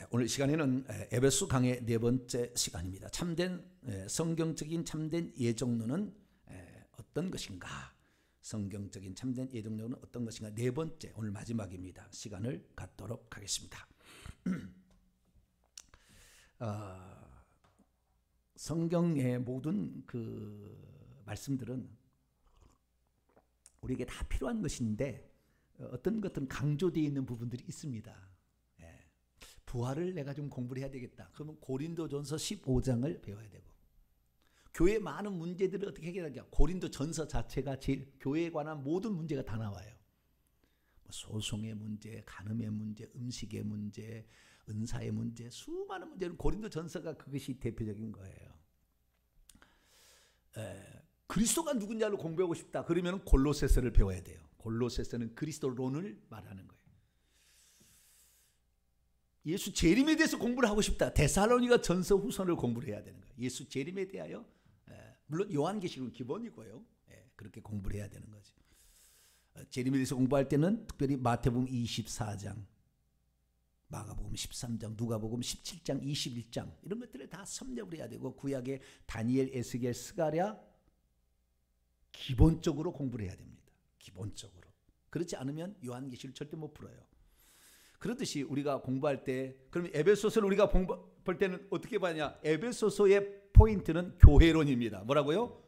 오늘 시간에는 에베소 강의 네 번째 시간입니다. 참된 성경적인 참된 예정론은 어떤 것인가? 성경적인 참된 예정론은 어떤 것인가? 네 번째, 오늘 마지막입니다. 시간을 갖도록 하겠습니다. 성경의 모든 그 말씀들은 우리에게 다 필요한 것인데 어떤 것들은 강조되어 있는 부분들이 있습니다. 부활을 내가 좀 공부를 해야 되겠다. 그러면 고린도전서 15장을 배워야 되고, 교회의 많은 문제들을 어떻게 해결하냐? 고린도전서 자체가 제일 교회에 관한 모든 문제가 다 나와요. 소송의 문제, 간음의 문제, 음식의 문제, 은사의 문제, 수많은 문제는 고린도전서가 그것이 대표적인 거예요. 그리스도가 누군지를 공부하고 싶다. 그러면 골로새서를 배워야 돼요. 골로새서는 그리스도론을 말하는 거예요. 예수 재림에 대해서 공부를 하고 싶다. 데살로니가 전서 후서를 공부를 해야 되는 거예요. 예수 재림에 대하여, 물론 요한계시록은 기본이고요. 그렇게 공부를 해야 되는 거죠. 재림에 대해서 공부할 때는 특별히 마태복음 24장, 마가복음 13장, 누가복음 17장, 21장 이런 것들을 다 섭렵을 해야 되고, 구약의 다니엘, 에스겔, 스가랴 기본적으로 공부를 해야 됩니다. 기본적으로. 그렇지 않으면 요한계시를 절대 못 풀어요. 그렇듯이 우리가 공부할 때, 그러면 에베소서를 우리가 볼 때는 어떻게 봐냐? 에베소서의 포인트는 교회론입니다. 뭐라고요?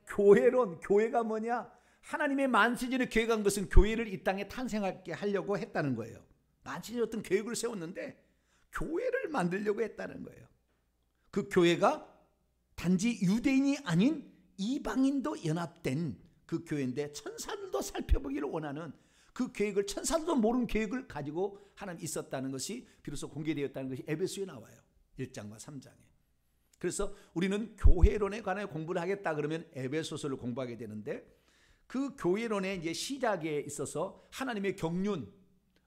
교회론. 교회가 뭐냐? 하나님의 만세전에 교회가 한 것은 교회를 이 땅에 탄생하게 하려고 했다는 거예요. 만세전에 어떤 계획을 세웠는데 교회를 만들려고 했다는 거예요. 그 교회가 단지 유대인이 아닌 이방인도 연합된 그 교회인데, 천사들도 살펴보기를 원하는 그 계획을, 천사들도 모르는 계획을 가지고 하나님 있었다는 것이 비로소 공개되었다는 것이 에베소에 나와요. 1장과 3장에. 그래서 우리는 교회론에 관하여 공부를 하겠다 그러면 에베소서를 공부하게 되는데, 그 교회론의 이제 시작에 있어서 하나님의 경륜,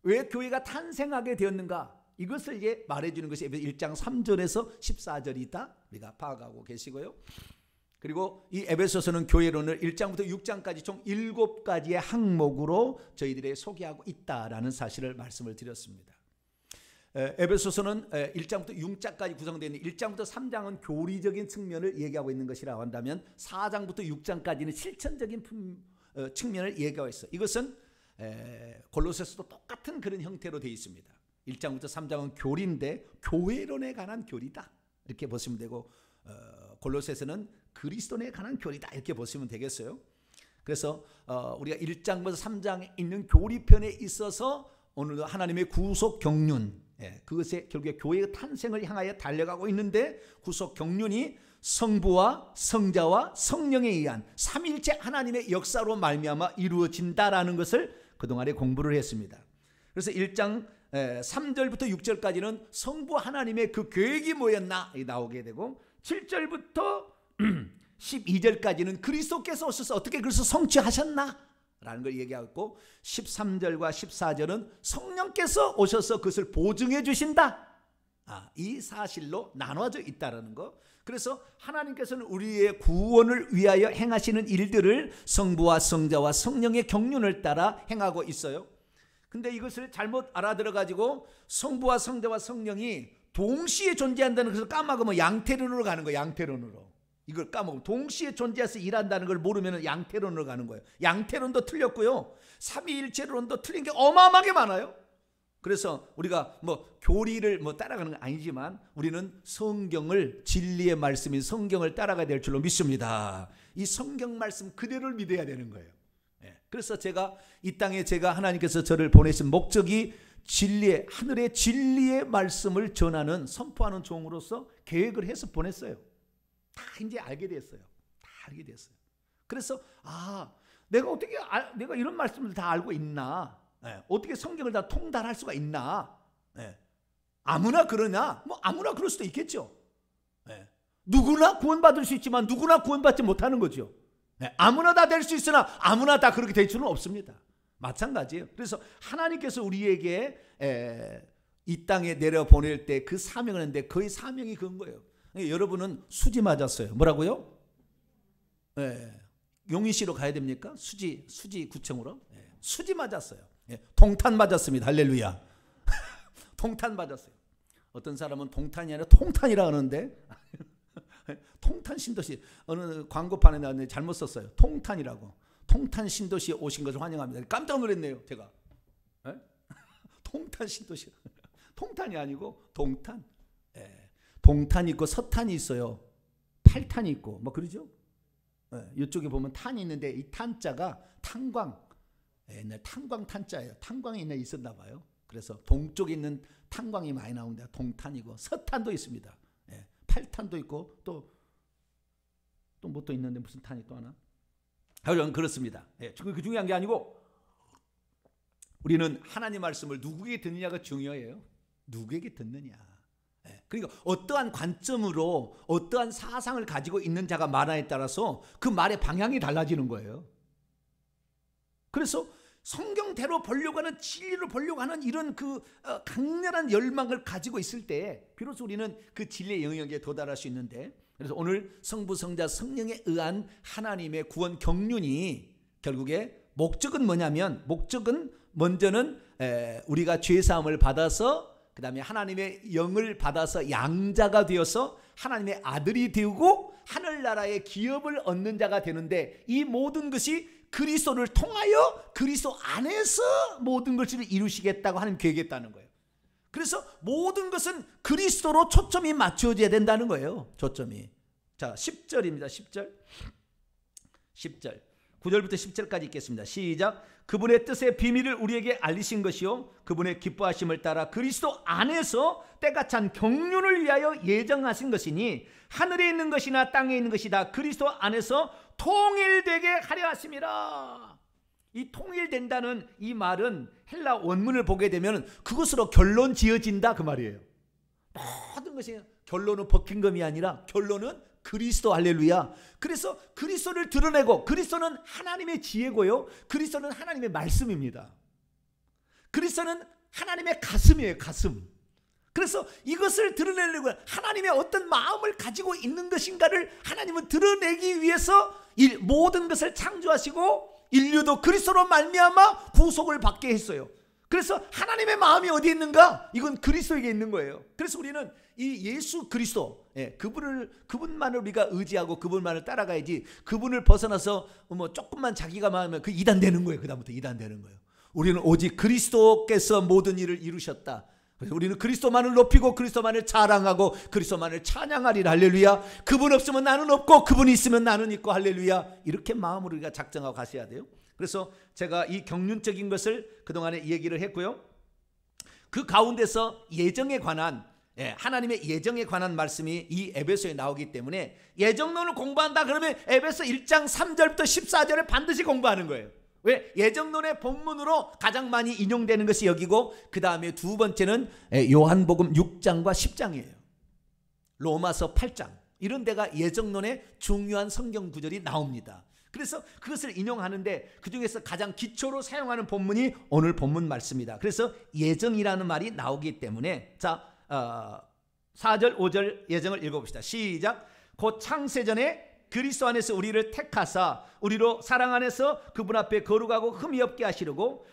왜 교회가 탄생하게 되었는가, 이것을 이제 말해주는 것이 에베소 1장 3절에서 14절이다. 우리가 파악하고 계시고요. 그리고 이 에베소서는 교회론을 1장부터 6장까지 총 7가지의 항목으로 저희들이 소개하고 있다라는 사실을 말씀을 드렸습니다. 에베소서는 1장부터 6장까지 구성되어 있는 1장부터 3장은 교리적인 측면을 얘기하고 있는 것이라고 한다면, 4장부터 6장까지는 실천적인 측면을 얘기하고 있어요. 이것은 골로새서도 똑같은 그런 형태로 되어 있습니다. 1장부터 3장은 교리인데 교회론에 관한 교리다, 이렇게 보시면 되고, 골로새서는 그리스도에 관한 교리다, 이렇게 보시면 되겠어요. 그래서 우리가 1장부터 3장에 있는 교리편에 있어서 오늘도 하나님의 구속 경륜, 그것에 결국에 교회의 탄생을 향하여 달려가고 있는데, 구속 경륜이 성부와 성자와 성령에 의한 삼위일체 하나님의 역사로 말미암아 이루어진다라는 것을 그동안에 공부를 했습니다. 그래서 1장 3절부터 6절까지는 성부 하나님의 그 계획이 뭐였나 나오게 되고, 7절부터 12절까지는 그리스도께서 오셔서 어떻게 그래서 성취하셨나 라는 걸 얘기하고, 13절과 14절은 성령께서 오셔서 그것을 보증해 주신다, 이 사실로 나눠져 있다는 거. 그래서 하나님께서는 우리의 구원을 위하여 행하시는 일들을 성부와 성자와 성령의 경륜을 따라 행하고 있어요. 근데 이것을 잘못 알아들어 가지고 성부와 성자와 성령이 동시에 존재한다는 것을 까먹으면 양태론으로 가는 거예요. 양태론으로. 이걸 까먹으면, 동시에 존재해서 일한다는 걸 모르면 양태론으로 가는 거예요. 양태론도 틀렸고요, 삼위일체론도 틀린 게 어마어마하게 많아요. 그래서 우리가 교리를 따라가는 건 아니지만, 우리는 성경을, 진리의 말씀인 성경을 따라가야 될 줄로 믿습니다. 이 성경 말씀 그대로를 믿어야 되는 거예요. 그래서 제가 이 땅에 하나님께서 저를 보내신 목적이 진리의, 하늘의 진리의 말씀을 전하는, 선포하는 종으로서 계획을 해서 보냈어요. 다 이제 알게 됐어요. 다 알게 됐어요. 그래서 내가 어떻게 내가 이런 말씀을 다 알고 있나? 어떻게 성경을 다 통달할 수가 있나? 아무나 그러냐? 아무나 그럴 수도 있겠죠. 누구나 구원받을 수 있지만 누구나 구원받지 못하는 거죠. 아무나 다 될 수 있으나 아무나 다 그렇게 될 수는 없습니다. 마찬가지예요. 그래서 하나님께서 우리에게 이 땅에 내려보낼 때 그 사명을 했는데, 거의 사명이 그런 거예요. 여러분은 수지 맞았어요. 뭐라고요? 용인시로 가야 됩니까? 수지 구청으로? 수지 맞았어요. 동탄 맞았습니다. 할렐루야. 동탄 맞았어요. 어떤 사람은 동탄이 아니라 통탄이라 하는데 통탄 신도시 어느 광고판에 나왔는데 잘못 썼어요. 통탄이라고. 통탄 신도시에 오신 것을 환영합니다. 깜짝 놀랐네요. 제가. 에? 통탄 신도시. 통탄이 아니고 동탄. 예. 동탄이 있고 서탄이 있어요. 팔탄이 있고 뭐 그러죠. 예. 이쪽에 보면 탄이 있는데 이 탄자가 탄광. 옛날 탄광 탄자예요. 탄광이 옛날에 있었나 봐요. 그래서 동쪽에 있는 탄광이 많이 나오는데 동탄이고 서탄도 있습니다. 예. 팔탄도 있고 또 뭐 또 있는데 무슨 탄이 또 하나? 그렇습니다. 예. 그 중요한 게 아니고 우리는 하나님 말씀을 누구에게 듣느냐가 중요해요. 누구에게 듣느냐. 예. 그러니까 어떠한 관점으로 어떠한 사상을 가지고 있는 자가 말하에 따라서 그 말의 방향이 달라지는 거예요. 그래서 성경대로 보려고 하는 진리로 보려고 하는 이런 그 강렬한 열망을 가지고 있을 때 비로소 우리는 그 진리의 영역에 도달할 수 있는데, 그래서 오늘 성부 성자 성령에 의한 하나님의 구원 경륜이 결국에 목적은 뭐냐면, 목적은 먼저는 우리가 죄사함을 받아서 그 다음에 하나님의 영을 받아서 양자가 되어서 하나님의 아들이 되고 하늘나라의 기업을 얻는 자가 되는데, 이 모든 것이 그리스도를 통하여 그리스도 안에서 모든 것을 이루시겠다고 하나님 계획했다는 거예요. 그래서 모든 것은 그리스도로 초점이 맞춰져야 된다는 거예요. 초점이. 자, 10절입니다. 10절 9절부터 10절까지 읽겠습니다. 시작. 그분의 뜻의 비밀을 우리에게 알리신 것이요 그분의 기뻐하심을 따라 그리스도 안에서 때가 찬 경륜을 위하여 예정하신 것이니 하늘에 있는 것이나 땅에 있는 것이 다 그리스도 안에서 통일되게 하려 하심이라. 이 통일된다는 이 말은 헬라 원문을 보게 되면 그것으로 결론 지어진다 그 말이에요. 모든 것이 결론은 버킹엄이 아니라 결론은 그리스도. 할렐루야. 그래서 그리스도를 드러내고, 그리스도는 하나님의 지혜고요 그리스도는 하나님의 말씀입니다. 그리스도는 하나님의 가슴이에요. 가슴. 그래서 이것을 드러내려고 하나님의 어떤 마음을 가지고 있는 것인가를 하나님은 드러내기 위해서 모든 것을 창조하시고 인류도 그리스도로 말미암아 구속을 받게 했어요. 그래서 하나님의 마음이 어디에 있는가? 이건 그리스도에게 있는 거예요. 그래서 우리는 이 예수 그리스도, 그분만을 우리가 의지하고 그분만을 따라가야지, 그분을 벗어나서 뭐 조금만 자기가 마음에 그 이단되는 거예요. 그다음부터 이단되는 거예요. 우리는 오직 그리스도께서 모든 일을 이루셨다. 그래서 우리는 그리스도만을 높이고 그리스도만을 자랑하고 그리스도만을 찬양하리라. 할렐루야. 그분 없으면 나는 없고 그분이 있으면 나는 있고. 할렐루야. 이렇게 마음으로 우리가 작정하고 가셔야 돼요. 그래서 제가 이 경륜적인 것을 그동안에 얘기를 했고요. 그 가운데서 예정에 관한, 하나님의 예정에 관한 말씀이 이 에베소에 나오기 때문에 예정론을 공부한다 그러면 에베소 1장 3절부터 14절을 반드시 공부하는 거예요. 왜? 예정론의 본문으로 가장 많이 인용되는 것이 여기고, 그 다음에 두 번째는 요한복음 6장과 10장이에요. 로마서 8장 이런 데가 예정론의 중요한 성경 구절이 나옵니다. 그래서 그것을 인용하는데 그 중에서 가장 기초로 사용하는 본문이 오늘 본문 말씀입니다. 그래서 예정이라는 말이 나오기 때문에, 자 4절 5절 예정을 읽어봅시다. 시작. 곧 창세전에 그리스도 안에서 우리를 택하사 우리로 사랑 안에서 그분 앞에 거룩하고 흠이 없게 하시려고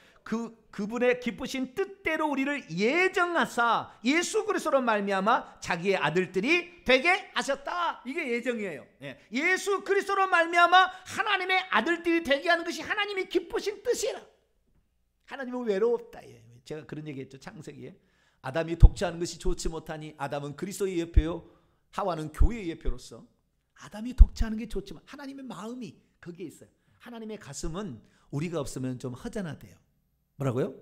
그분의 기쁘신 뜻대로 우리를 예정하사 예수 그리스도로 말미암아 자기의 아들들이 되게 하셨다. 이게 예정이에요. 예수 그리스도로 말미암아 하나님의 아들들이 되게 하는 것이 하나님이 기쁘신 뜻이라. 하나님은 외로웠다. 제가 그런 얘기했죠. 창세기에 아담이 독취하는 것이 좋지 못하니 아담은 그리스도의 예표요 하와는 교회의 예표로서 아담이 독취하는 게 좋지만 하나님의 마음이 거기에 있어요. 하나님의 가슴은 우리가 없으면 좀 허전하대요. 뭐라고요?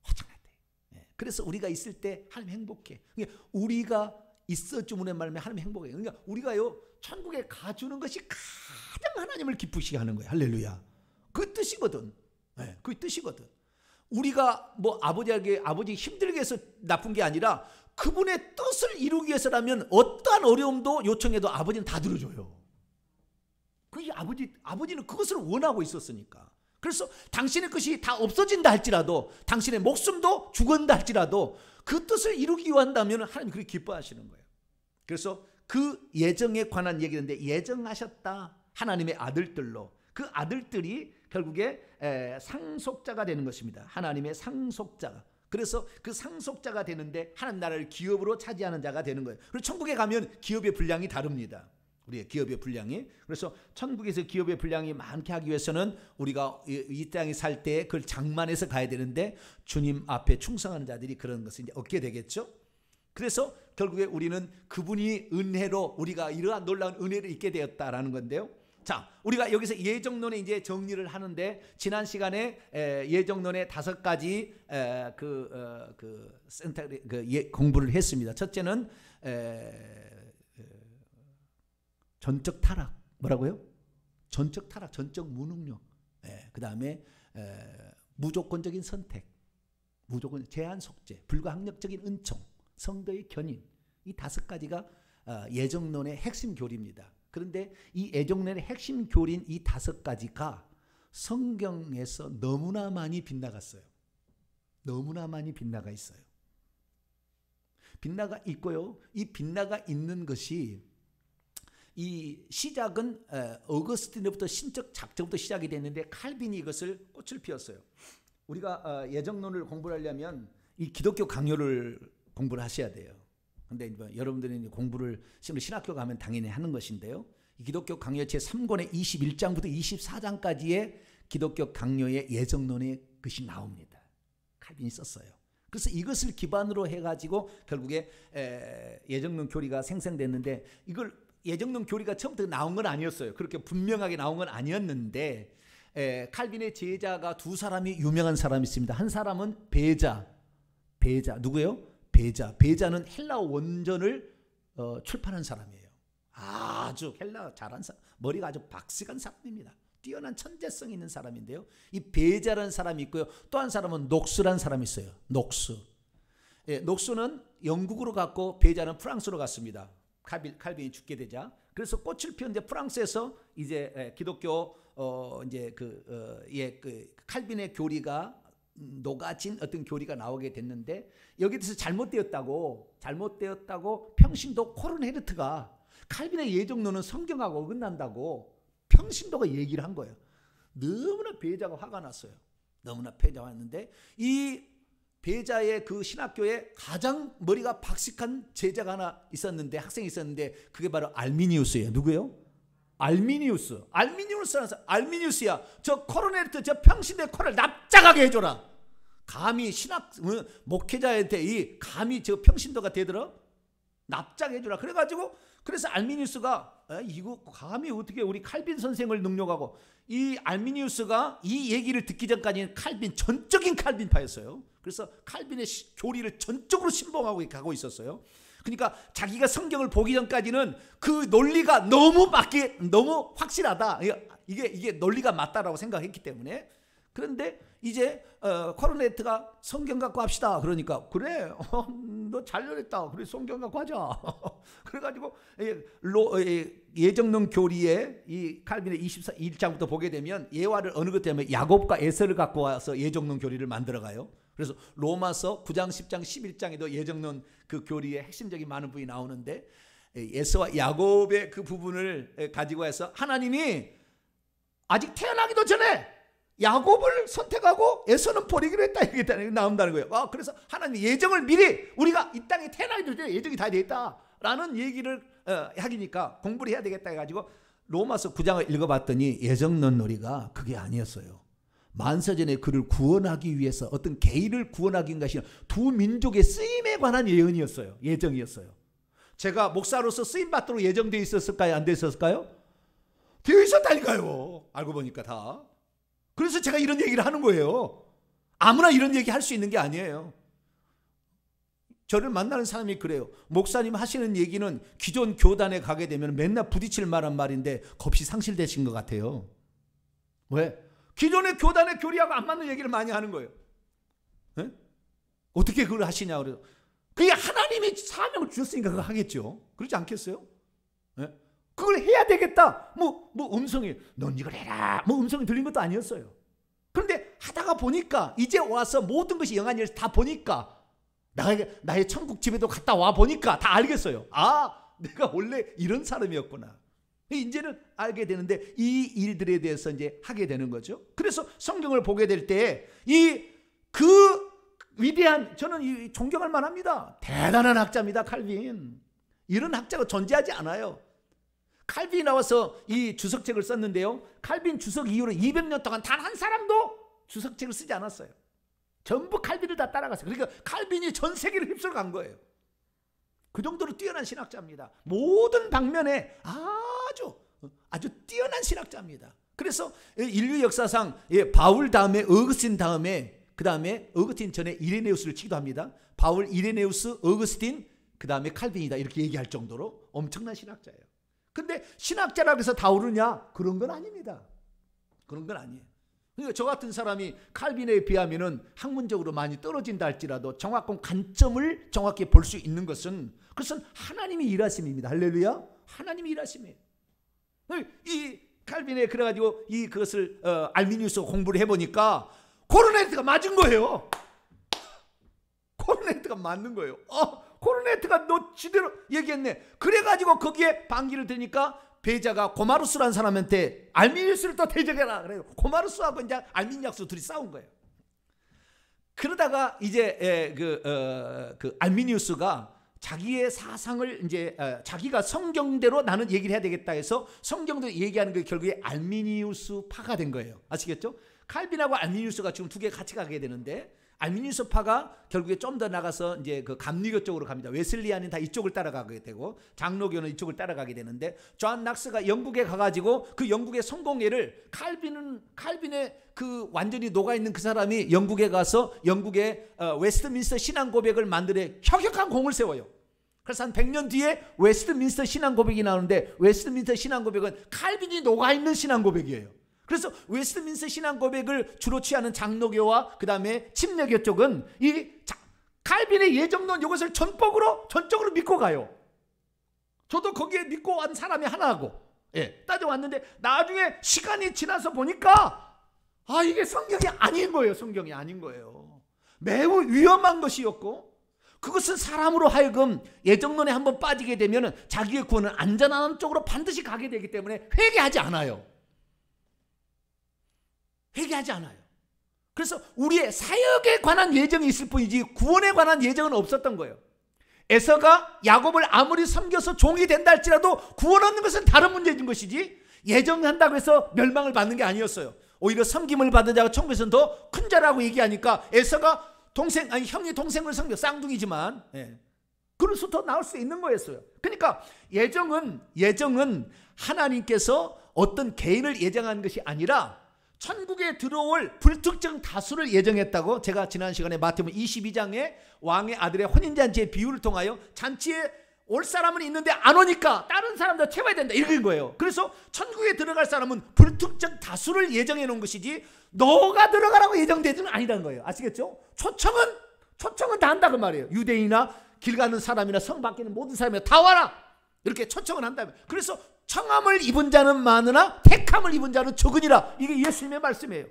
허전하대. 그래서 우리가 있을 때 하나님 행복해. 우리가 있어 주문의 말에 하나님 행복해요. 그러니까 우리가요 천국에 가주는 것이 가장 하나님을 기쁘시게 하는 거예요. 할렐루야. 그 뜻이거든. 그 뜻이거든. 우리가 뭐 아버지 힘들게 해서 나쁜 게 아니라 그분의 뜻을 이루기 위해서라면 어떠한 어려움도 요청해도 아버지는 다 들어줘요. 그 아버지는 그것을 원하고 있었으니까. 그래서 당신의 것이 다 없어진다 할지라도, 당신의 목숨도 죽은다 할지라도 그 뜻을 이루기 위한다면 하나님 그렇게 기뻐하시는 거예요. 그래서 그 예정에 관한 얘기인데, 예정하셨다. 하나님의 아들들로. 그 아들들이 결국에 상속자가 되는 것입니다. 하나님의 상속자가. 그래서 그 상속자가 되는데 하나님 나라를 기업으로 차지하는 자가 되는 거예요. 그리고 천국에 가면 기업의 분량이 다릅니다. 우리의 기업의 분량이. 그래서 천국에서 기업의 분량이 많게 하기 위해서는 우리가 이 땅에 살 때 그걸 장만해서 가야 되는데 주님 앞에 충성하는 자들이 그런 것을 이제 얻게 되겠죠. 그래서 결국에 우리는 그분이 은혜로 우리가 이러한 놀라운 은혜를 잊게 되었다라는 건데요. 자, 우리가 여기서 예정론에 이제 정리를 하는데 지난 시간에 예정론의 5가지 공부를 했습니다. 첫째는 전적 타락, 뭐라고요? 전적 타락, 전적 무능력. 그 다음에 무조건적인 선택, 무조건 제한 속죄, 불가항력적인 은총, 성도의 견인. 이 5가지가 예정론의 핵심 교리입니다. 그런데 이 예정론의 핵심 교리인 이 5가지가 성경에서 너무나 많이 빗나갔어요. 너무나 많이 빗나가 있어요. 빗나가 있고요. 이 빗나가 있는 것이 이 시작은 어거스틴으로부터 신적 작정부터 시작이 됐는데 칼빈이 이것을 꽃을 피웠어요. 우리가 예정론을 공부하려면 이 기독교 강요를 공부를 하셔야 돼요. 근데 여러분들은 공부를 신학교 가면 당연히 하는 것인데요. 이 기독교 강요 제3권의 21장부터 24장까지의 기독교 강요의 예정론의 것이 나옵니다. 칼빈이 썼어요. 그래서 이것을 기반으로 해가지고 결국에 예정론 교리가 생성됐는데 이걸 예정론 교리가 처음부터 나온 건 아니었어요. 그렇게 분명하게 나온 건 아니었는데 칼빈의 제자가 2사람이 유명한 사람이 있습니다. 한 사람은 베자 누구예요? 베자는 헬라어 원전을 출판한 사람이에요. 아주 헬라어 잘한 사람, 머리가 아주 박식한 사람입니다. 뛰어난 천재성 있는 사람인데요. 이 베자라는 사람이 있고요. 또 한 사람은 녹스라는 사람이 있어요. 녹스는 영국으로 갔고 베자는 프랑스로 갔습니다. 칼빈이 죽게 되자. 그래서 꽃을 피웠는데 프랑스에서 이제 기독교 이제 칼빈의 교리가 녹아진 어떤 교리가 나오게 됐는데 여기에 대해서 잘못되었다고 평신도 코르네르트가 칼빈의 예정론은 성경하고 어긋난다고 평신도가 얘기를 한 거예요. 너무나 베자가 화가 났어요. 너무나 베자가 왔는데 이 베자의 그 신학교에 가장 머리가 박식한 제자가 하나 있었는데 학생이 있었는데 그게 바로 알미니우스예요. 누구예요? 알미니우스야. 저 코르네르트 저 평신도의 코를 납작하게 해줘라. 감히 신학 목회자한테 감히 저 평신도가 되더라. 납작해 해줘라. 그래서 알미니우스가 이거 감히 어떻게 우리 칼빈 선생을 능욕하고 이 알미니우스가 이 얘기를 듣기 전까지는 전적인 칼빈파였어요. 그래서 칼빈의 교리를 전적으로 신봉하고 가고 있었어요. 그러니까 자기가 성경을 보기 전까지는 그 논리가 너무 확실하다. 이게 논리가 맞다라고 생각했기 때문에. 그런데 이제 코르네트가 성경 갖고 합시다. 그러니까 그래 너 잘렸다. 그래 성경 갖고 하자. 그래가지고 예정론 교리에 이 칼빈의 21장부터 보게 되면 예화를 어느 것 때문에 야곱과 에서를 갖고 와서 예정론 교리를 만들어가요. 그래서 로마서 9장, 10장, 11장에도 예정론 그 교리의 핵심적인 많은 부분이 나오는데 에서와 야곱의 그 부분을 가지고 해서 하나님이 아직 태어나기도 전에 야곱을 선택하고 에서는 버리기로 했다 이게 나온다는 거예요. 그래서 하나님 예정을 미리 우리가 이 땅에 태어나기도 전에 예정이 다 돼 있다라는 얘기를 하기니까 공부를 해야 되겠다 해가지고 로마서 9장을 읽어봤더니 예정론 놀이가 그게 아니었어요. 만세전에 그를 구원하기 위해서 어떤 개인을 구원하기 위한 것이 두 민족의 쓰임에 관한 예언이었어요. 예정이었어요. 제가 목사로서 쓰임받도록 예정되어 있었을까요? 안 되어 있었을까요? 되어 있었다니까요. 알고 보니까 다. 그래서 제가 이런 얘기를 하는 거예요. 아무나 이런 얘기 할 수 있는 게 아니에요. 저를 만나는 사람이 그래요. 목사님 하시는 얘기는 기존 교단에 가게 되면 맨날 부딪힐 만한 말인데 겁이 상실되신 것 같아요. 왜? 기존의 교단의 교리하고 안 맞는 얘기를 많이 하는 거예요. 네? 어떻게 그걸 하시냐 그래요. 그게 하나님이 사명을 주셨으니까 그거 하겠죠. 그렇지 않겠어요? 네? 그걸 해야 되겠다. 뭐 음성이 넌 이걸 해라. 음성이 들린 것도 아니었어요. 그런데 하다가 보니까 이제 와서 모든 것이 영한 일을 다 보니까 나의 천국 집에도 갔다 와 보니까 다 알겠어요. 내가 원래 이런 사람이었구나. 이제는 알게 되는데 이 일들에 대해서 이제 하게 되는 거죠. 그래서 성경을 보게 될 때 그 위대한, 저는 존경할 만합니다. 대단한 학자입니다, 칼빈. 이런 학자가 존재하지 않아요. 칼빈이 나와서 이 주석책을 썼는데요, 칼빈 주석 이후로 200년 동안 단 한 사람도 주석책을 쓰지 않았어요. 전부 칼빈을 다 따라갔어요. 그러니까 칼빈이 전 세계를 휩쓸어간 거예요. 그 정도로 뛰어난 신학자입니다. 모든 방면에 아주 뛰어난 신학자입니다. 그래서 인류 역사상 바울 다음에 어거스틴 다음에, 그 다음에 어거스틴 전에 이레네우스를 치기도 합니다. 바울, 이레네우스, 어거스틴, 그 다음에 칼빈이다, 이렇게 얘기할 정도로 엄청난 신학자예요. 근데 신학자라고 해서 다 오르냐? 그런 건 아닙니다. 그런 건 아니에요. 그러니까 저 같은 사람이 칼빈에 비하면은 학문적으로 많이 떨어진다 할지라도 정확한 관점을 정확히 볼 수 있는 것은, 그것은 하나님이 일하심입니다. 할렐루야. 하나님이 일하심이에요. 이 칼빈에 그래가지고 그것을 알미니우스 공부를 해보니까 코르네트가 맞은 거예요. 코르네트가 맞는 거예요. 코르네트가 너 지대로 얘기했네. 그래가지고 거기에 반기를 드니까 배자가 고마루스라는 사람한테 알미니우스를 또 대적해라 그래요. 고마루스하고 이제 알미니우스 둘이 싸운 거예요. 그러다가 이제 그 알미니우스가 자기의 사상을 이제 자기가 성경대로 나는 얘기를 해야 되겠다 해서 성경대로 얘기하는 게 결국에 알미니우스 파가 된 거예요. 아시겠죠? 칼빈하고 알미니우스가 지금 두 개 같이 가게 되는데, 알미니우스 파가 결국에 좀 더 나가서 이제 그 감리교 쪽으로 갑니다. 웨슬리안은 다 이쪽을 따라가게 되고 장로교는 이쪽을 따라가게 되는데, 존 낙스가 영국에 가가지고 그 영국의 성공회를 칼빈의 그 완전히 녹아있는 그 사람이 영국에 가서 영국의 웨스트민스터 신앙 고백을 만들어 혁혁한 공을 세워요. 그래서 한 100년 뒤에 웨스트민스터 신앙 고백이 나오는데, 웨스트민스터 신앙 고백은 칼빈이 녹아있는 신앙 고백이에요. 그래서 웨스트민스터 신앙 고백을 주로 취하는 장로교와 그 다음에 침례교 쪽은 이 칼빈의 예정론 이것을 전적으로 믿고 가요. 저도 거기에 믿고 온 사람이 하나고, 따져왔는데 나중에 시간이 지나서 보니까 이게 성경이 아닌 거예요. 성경이 아닌 거예요. 매우 위험한 것이었고, 그것은 사람으로 하여금 예정론에 한번 빠지게 되면 자기의 구원은 안전한 쪽으로 반드시 가게 되기 때문에 회개하지 않아요. 회개하지 않아요. 그래서 우리의 사역에 관한 예정이 있을 뿐이지 구원에 관한 예정은 없었던 거예요. 에서가 야곱을 아무리 섬겨서 종이 된다 할지라도 구원 얻는 것은 다른 문제인 것이지, 예정한다고 해서 멸망을 받는 게 아니었어요. 오히려 섬김을 받은 자가 천국에서는 더 큰 자라고 얘기하니까 에서가 형이 동생을 섬겨, 쌍둥이지만 그래서 더 나을 수 있는 거였어요. 그러니까 예정은 하나님께서 어떤 개인을 예정한 것이 아니라 천국에 들어올 불특정 다수를 예정했다고, 제가 지난 시간에 마태복음 22장에 왕의 아들의 혼인잔치의 비유를 통하여 잔치에 올 사람은 있는데 안 오니까 다른 사람도 채워야 된다, 이런 거예요. 그래서 천국에 들어갈 사람은 불특정 다수를 예정해 놓은 것이지 너가 들어가라고 예정되지는 아니라는 거예요. 아시겠죠? 초청은 다 한다 그 말이에요. 유대인이나 길 가는 사람이나 성 밖에 있는 모든 사람이 다 와라, 이렇게 초청을 한다면. 그래서 청함을 입은 자는 많으나 택함을 입은 자는 적으니라, 이게 예수님의 말씀이에요.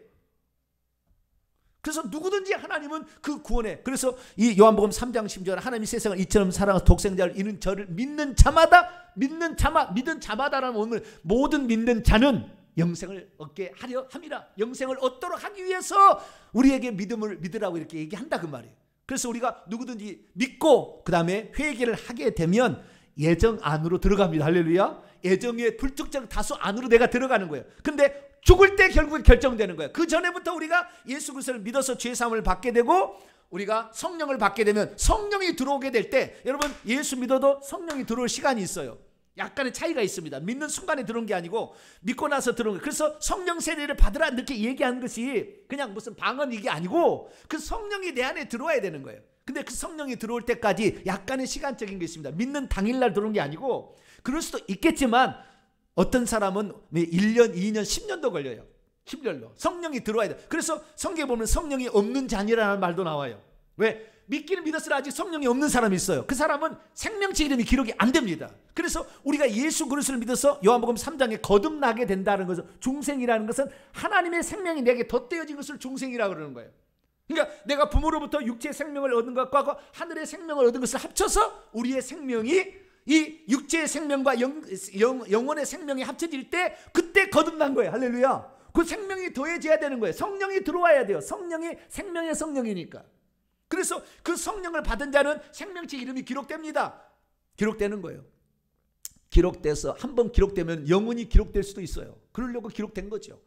그래서 누구든지 하나님은 그 구원에, 그래서 이 요한복음 3장 10절 하나님이 세상을 이처럼 사랑하사 독생자를 이는 저를 믿는 자마다라는 오늘 모든 믿는 자는 영생을 얻게 하려 함이라. 영생을 얻도록 하기 위해서 우리에게 믿음을 믿으라고 이렇게 얘기한다 그 말이에요. 그래서 우리가 누구든지 믿고 그 다음에 회개를 하게 되면 예정 안으로 들어갑니다. 할렐루야. 예정의 불특정 다수 안으로 내가 들어가는 거예요. 근데 죽을 때 결국은 결정되는 거예요. 그 전에부터 우리가 예수 그리스도를 믿어서 죄사함을 받게 되고 우리가 성령을 받게 되면, 성령이 들어오게 될 때, 여러분 예수 믿어도 성령이 들어올 시간이 있어요. 약간의 차이가 있습니다. 믿는 순간에 들어온 게 아니고 믿고 나서 들어온 거예요. 그래서 성령 세례를 받으라 이렇게 얘기하는 것이 그냥 무슨 방언 이게 아니고 그 성령이 내 안에 들어와야 되는 거예요. 근데 그 성령이 들어올 때까지 약간의 시간적인 게 있습니다. 믿는 당일날 들어온 게 아니고, 그럴 수도 있겠지만 어떤 사람은 1년, 2년, 10년도 걸려요. 10년로 성령이 들어와야 돼요. 그래서 성경에 보면 성령이 없는 자녀라는 말도 나와요. 왜? 믿기는 믿었으나 아직 성령이 없는 사람이 있어요. 그 사람은 생명체 이름이 기록이 안 됩니다. 그래서 우리가 예수 그리스도를 믿어서 요한복음 3장에 거듭나게 된다는 것은, 중생이라는 것은 하나님의 생명이 내게 덧대어진 것을 중생이라고 그러는 거예요. 그러니까 내가 부모로부터 육체의 생명을 얻은 것과 하늘의 생명을 얻은 것을 합쳐서 우리의 생명이 이 육체의 생명과 영혼의 생명이 합쳐질 때 그때 거듭난 거예요. 할렐루야. 그 생명이 더해져야 되는 거예요. 성령이 들어와야 돼요. 성령이 생명의 성령이니까. 그래서 그 성령을 받은 자는 생명체 이름이 기록됩니다. 기록되는 거예요. 기록돼서 한번 기록되면 영원히 기록될 수도 있어요. 그러려고 기록된 거죠.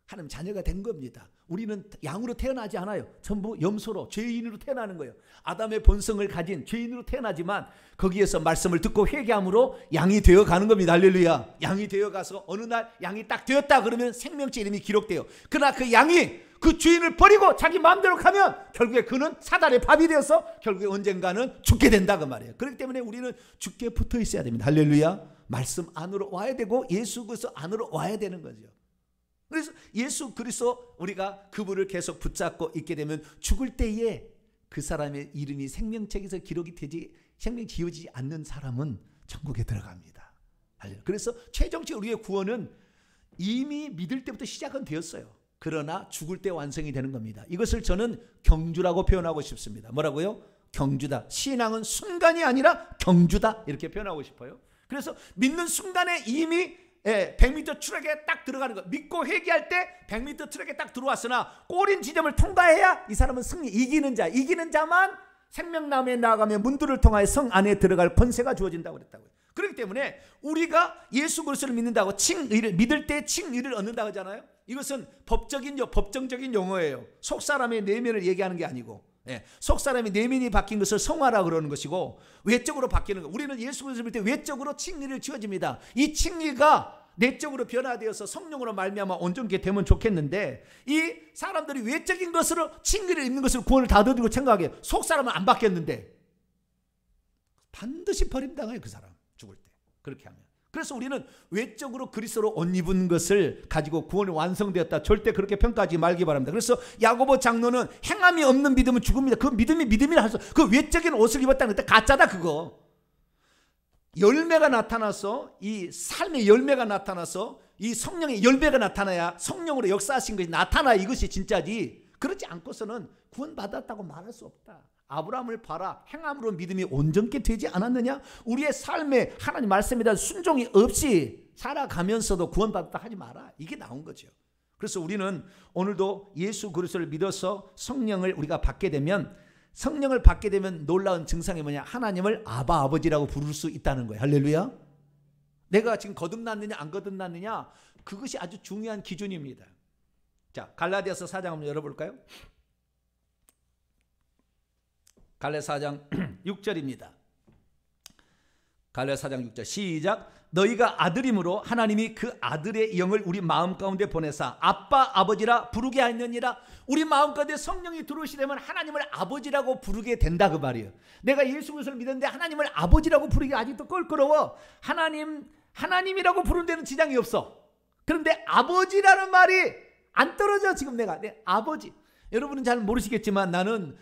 하나님 자녀가 된 겁니다. 우리는 양으로 태어나지 않아요. 전부 염소로 죄인으로 태어나는 거예요. 아담의 본성을 가진 죄인으로 태어나지만 거기에서 말씀을 듣고 회개함으로 양이 되어가는 겁니다. 할렐루야. 양이 되어가서 어느 날 양이 딱 되었다 그러면 생명체 이름이 기록돼요. 그러나 그 양이 그 주인을 버리고 자기 마음대로 가면 결국에 그는 사단의 밥이 되어서 결국에 언젠가는 죽게 된다 그 말이에요. 그렇기 때문에 우리는 주께 붙어 있어야 됩니다. 할렐루야. 말씀 안으로 와야 되고 예수 그리스도 안으로 와야 되는 거죠. 그래서 예수 그리스도 우리가 그분을 계속 붙잡고 있게 되면 죽을 때에 그 사람의 이름이 생명책에서 기록이 되지 생명이 지어지지 않는 사람은 천국에 들어갑니다. 그래서 최종적으로 우리의 구원은 이미 믿을 때부터 시작은 되었어요. 그러나 죽을 때 완성이 되는 겁니다. 이것을 저는 경주라고 표현하고 싶습니다. 뭐라고요? 경주다. 신앙은 순간이 아니라 경주다. 이렇게 표현하고 싶어요. 그래서 믿는 순간에 이미 100m 트랙에 딱 들어가는 거. 믿고 회개할 때 100m 트랙에 딱 들어왔으나 꼬린 지점을 통과해야 이 사람은 승리, 이기는 자만 생명나무에 나아가면 문들을 통하여 성 안에 들어갈 권세가 주어진다고 그랬다고요. 그렇기 때문에 우리가 예수 그리스도를 믿는다고 칭의를 믿을 때 칭의를 얻는다고 하잖아요. 이것은 법정적인 용어예요. 속 사람의 내면을 얘기하는 게 아니고 속 사람의 내면이 바뀐 것을 성화라 그러는 것이고 외적으로 바뀌는 거. 우리는 예수 그리스도를 믿을 때 외적으로 칭의를 지어집니다. 이 칭의가 내적으로 변화되어서 성령으로 말미암아 온전케 되면 좋겠는데 이 사람들이 외적인 것으로 칭의를 입는 것을 구원을 다 얻고 생각해. 속 사람은 안 바뀌었는데 반드시 버림당해요. 그 사람 죽을 때 그렇게 하면. 그래서 우리는 외적으로 그리스도로 옷 입은 것을 가지고 구원이 완성되었다. 절대 그렇게 평가하지 말기 바랍니다. 그래서 야고보 장로는 행함이 없는 믿음은 죽음이다. 그 믿음이라 할 수. 그 외적인 옷을 입었다는 것 가짜다 그거. 열매가 나타나서 이 삶의 열매가 나타나서 이 성령의 열매가 나타나야 성령으로 역사하신 것이 나타나야 이것이 진짜지. 그렇지 않고서는 구원받았다고 말할 수 없다. 아브라함을 봐라. 행함으로 믿음이 온전케 되지 않았느냐? 우리의 삶에 하나님 말씀에 대한 순종이 없이 살아가면서도 구원받았다 하지 마라. 이게 나온 거죠. 그래서 우리는 오늘도 예수 그리스도를 믿어서 성령을 우리가 받게 되면 성령을 받게 되면 놀라운 증상이 뭐냐? 하나님을 아바 아버지라고 부를 수 있다는 거예요. 할렐루야. 내가 지금 거듭났느냐 안 거듭났느냐 그것이 아주 중요한 기준입니다. 자, 갈라디아서 4장 한번 열어볼까요? 갈라디아 4장 6절입니다. 갈라디아 4장 6절 시작. 너희가 아들임으로 하나님이 그 아들의 영을 우리 마음 가운데 보내사 아빠 아버지라 부르게 하였느니라. 우리 마음 가운데 성령이 들어오시려면 하나님을 아버지라고 부르게 된다 그 말이에요. 내가 예수 그리스도를 믿었는데 하나님을 아버지라고 부르기 아직도 껄끄러워. 하나님이라고 부르는 데는 지장이 없어. 그런데 아버지라는 말이 안 떨어져. 지금 내가 내 아버지. 여러분은 잘 모르시겠지만 나는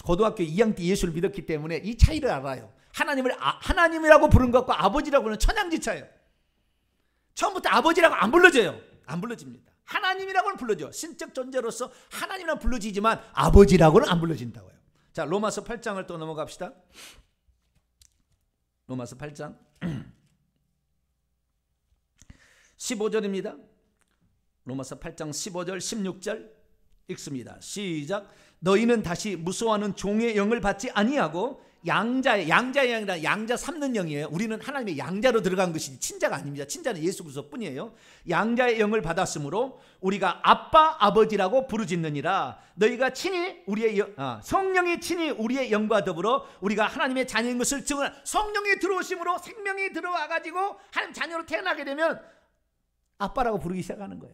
고등학교 2학년 때 예수를 믿었기 때문에 이 차이를 알아요. 하나님을 하나님이라고 부르는 것과 아버지라고 하는 천양지차예요. 처음부터 아버지라고 안 불러져요. 안 불러집니다. 하나님이라고는 불러져. 신적 존재로서 하나님이라고 불러지지만 아버지라고는 안 불러진다고요. 자, 로마서 8장을 또 넘어갑시다. 로마서 8장 15절입니다. 로마서 8장 15절 16절 읽습니다. 시작. 너희는 다시 무서워하는 종의 영을 받지 아니하고 양자의 영이라 양자 삼는 영이에요. 우리는 하나님의 양자로 들어간 것이지 친자가 아닙니다. 친자는 예수 그리스도 뿐이에요. 양자의 영을 받았으므로 우리가 아빠 아버지라고 부르짖느니라. 너희가 친히 우리의 성령이 친히 우리의 영과 더불어 우리가 하나님의 자녀인 것을 증언. 성령이 들어오심으로 생명이 들어와 가지고 하나님 자녀로 태어나게 되면 아빠라고 부르기 시작하는 거예요.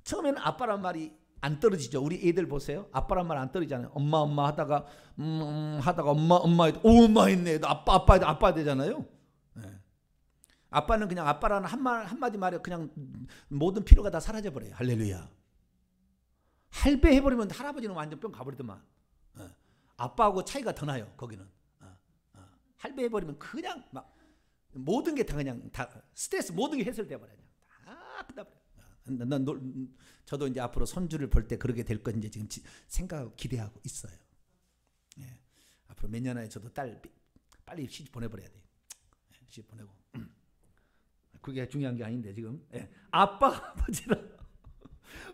처음에는 아빠란 말이 안 떨어지죠. 우리 애들 보세요. 아빠란 말 안 떨어지잖아요. 엄마 하다가 엄마 엄마 했네. 아빠 되잖아요. 네. 아빠는 그냥 아빠라는 한마디 말에 그냥 모든 필요가 다 사라져 버려요. 할렐루야. 할배 해버리면 할아버지는 완전 뿅 가버리더만. 네. 아빠하고 차이가 더 나요. 거기는. 할배 해버리면 그냥 막 모든 게 다 그냥 다 스트레스 모든 게 해소돼 버려요. 다 끝나버려요. 저도 이제 앞으로 손주를 볼 때 그러게 될 건 이제 지금 생각하고 기대하고 있어요. 예. 앞으로 몇 년 안에 저도 딸 빨리 시집 보내버려야 돼요. 시집 보내고. 그게 중요한 게 아닌데 지금 아빠 아버지라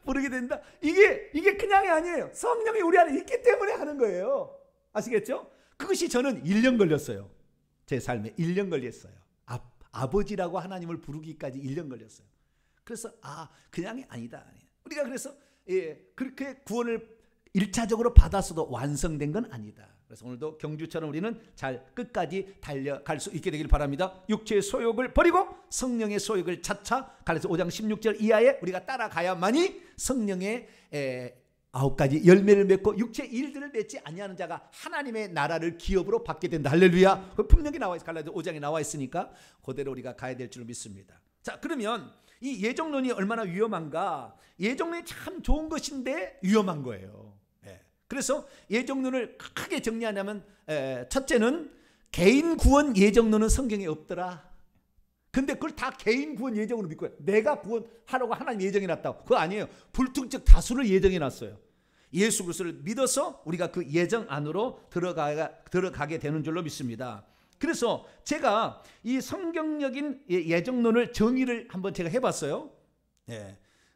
부르게 된다. 이게 그냥이 아니에요. 성령이 우리 안에 있기 때문에 하는 거예요. 아시겠죠? 그것이 저는 1년 걸렸어요. 제 삶에 1년 걸렸어요. 아버지라고 하나님을 부르기까지 1년 걸렸어요. 그래서 그냥이 아니다. 우리가 그래서 그렇게 구원을 1차적으로 받았어도 완성된 건 아니다. 그래서 오늘도 경주처럼 우리는 잘 끝까지 달려갈 수 있게 되길 바랍니다. 육체의 소욕을 버리고 성령의 소욕을 차차 갈라디아서 5장 16절 이하에 우리가 따라가야만이 성령의 9가지 열매를 맺고 육체의 일들을 맺지 아니하는 자가 하나님의 나라를 기업으로 받게 된다. 할렐루야. 분명히 나와 있어요. 갈라디아서 5장에 나와 있으니까 그대로 우리가 가야 될 줄 믿습니다. 자, 그러면 이 예정론이 얼마나 위험한가? 예정론이 참 좋은 것인데 위험한 거예요. 그래서 예정론을 크게 정리하냐면 첫째는 개인 구원 예정론은 성경에 없더라. 근데 그걸 다 개인 구원 예정으로 믿고 내가 구원하라고 하나님 예정해 놨다고. 그거 아니에요. 불특정 다수를 예정해 놨어요. 예수 그리스도를 믿어서 우리가 그 예정 안으로 들어가게 되는 줄로 믿습니다. 그래서 제가 이 성경적인 예정론을 정의를 한번 제가 해봤어요.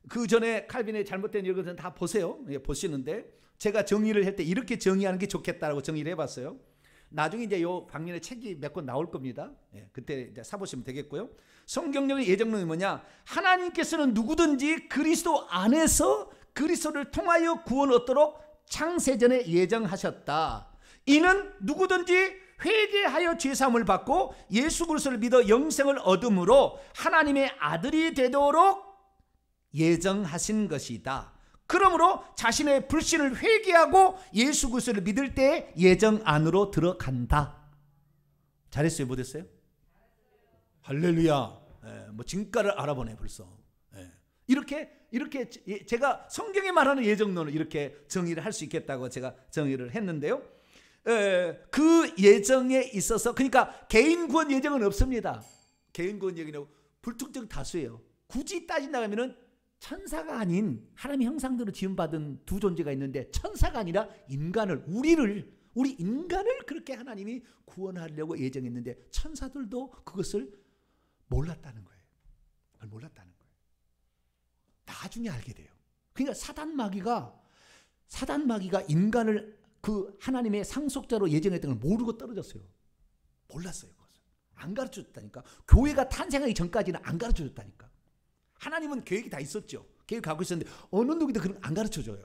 그 전에 칼빈의 잘못된 이것은 다 보세요. 보시는데 제가 정의를 할 때 이렇게 정의하는 게 좋겠다라고 정의를 해봤어요. 나중에 이제 요 방면에 책이 몇 권 나올 겁니다. 그때 이제 사보시면 되겠고요. 성경적인 예정론이 뭐냐? 하나님께서는 누구든지 그리스도 안에서 그리스도를 통하여 구원 얻도록 창세전에 예정하셨다. 이는 누구든지 회개하여 죄사함을 받고 예수 그리스도를 믿어 영생을 얻음으로 하나님의 아들이 되도록 예정하신 것이다. 그러므로 자신의 불신을 회개하고 예수 그리스도를 믿을 때 예정 안으로 들어간다. 잘했어요? 못했어요? 할렐루야. 뭐 진가를 알아보네 벌써. 이렇게 제가 성경에 말하는 예정론을 이렇게 정의를 할 수 있겠다고 제가 정의를 했는데요. 그 예정에 있어서 그러니까 개인 구원 예정은 없습니다. 개인 구원 예정은 불특정 다수예요. 굳이 따진다면은 천사가 아닌 하나님의 형상대로 지음받은 두 존재가 있는데 천사가 아니라 우리 인간을 그렇게 하나님이 구원하려고 예정했는데 천사들도 그것을 몰랐다는 거예요. 그걸 몰랐다는 거예요. 나중에 알게 돼요. 그러니까 사단 마귀가 인간을 그 하나님의 상속자로 예정했던 걸 모르고 떨어졌어요. 몰랐어요. 그것을. 안 가르쳐줬다니까. 교회가 탄생하기 전까지는 안 가르쳐줬다니까. 하나님은 계획이 다 있었죠. 계획을 갖고 있었는데 어느 누구도 그런 안 가르쳐줘요.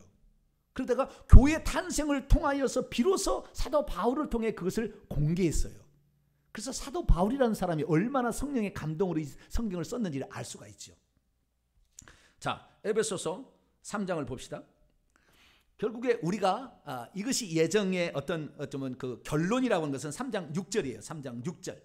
그러다가 교회 탄생을 통하여서 비로소 사도 바울을 통해 그것을 공개했어요. 그래서 사도 바울이라는 사람이 얼마나 성령의 감동으로 성경을 썼는지를 알 수가 있죠. 자, 에베소서 3장을 봅시다. 결국에 우리가 이것이 예정의 어쩌면 그 결론이라고 하는 것은 3장 6절이에요. 3장 6절.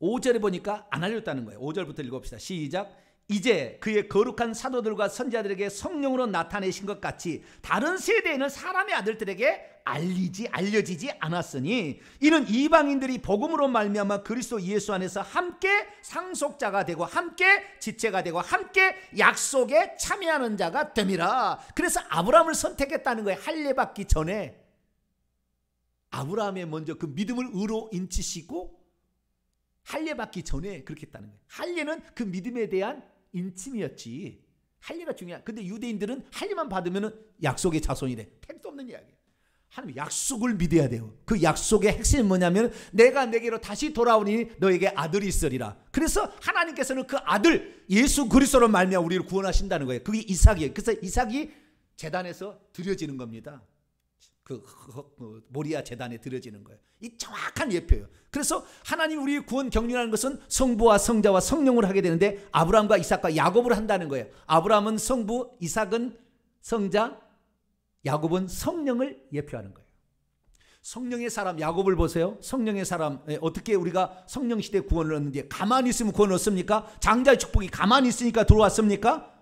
5절에 보니까 안 알렸다는 거예요. 5절부터 읽어봅시다. 시작. 이제 그의 거룩한 사도들과 선지자들에게 성령으로 나타내신 것 같이 다른 세대에는 사람의 아들들에게 알려지지 않았으니 이는 이방인들이 복음으로 말미암아 그리스도 예수 안에서 함께 상속자가 되고 함께 지체가 되고 함께 약속에 참여하는 자가 됨이라. 그래서 아브라함을 선택했다는 거예요. 할례 받기 전에 아브라함의 먼저 그 믿음을 의로 인치시고 할례 받기 전에 그렇게 했다는 거예요. 할례는 그 믿음에 대한 인침이었지. 할례가 중요한. 근데 유대인들은 할례만 받으면 약속의 자손이래. 택도 없는 이야기예요. 하나님 약속을 믿어야 돼요. 그 약속의 핵심은 뭐냐면 내가 내게로 다시 돌아오니 너에게 아들이 있으리라. 그래서 하나님께서는 그 아들 예수 그리스도로 말미암아 우리를 구원하신다는 거예요. 그게 이삭이에요. 그래서 이삭이 제단에서 드려지는 겁니다. 그 모리아 제단에 드려지는 거예요. 이 정확한 예표예요. 그래서 하나님 우리 구원 경륜하는 것은 성부와 성자와 성령으로 하게 되는데 아브라함과 이삭과 야곱으로 한다는 거예요. 아브라함은 성부, 이삭은 성자, 야곱은 성령을 예표하는 거예요. 성령의 사람 야곱을 보세요. 성령의 사람 어떻게 우리가 성령 시대 구원을 얻는지. 가만히 있으면 구원을 얻습니까? 장자의 축복이 가만히 있으니까 들어왔습니까?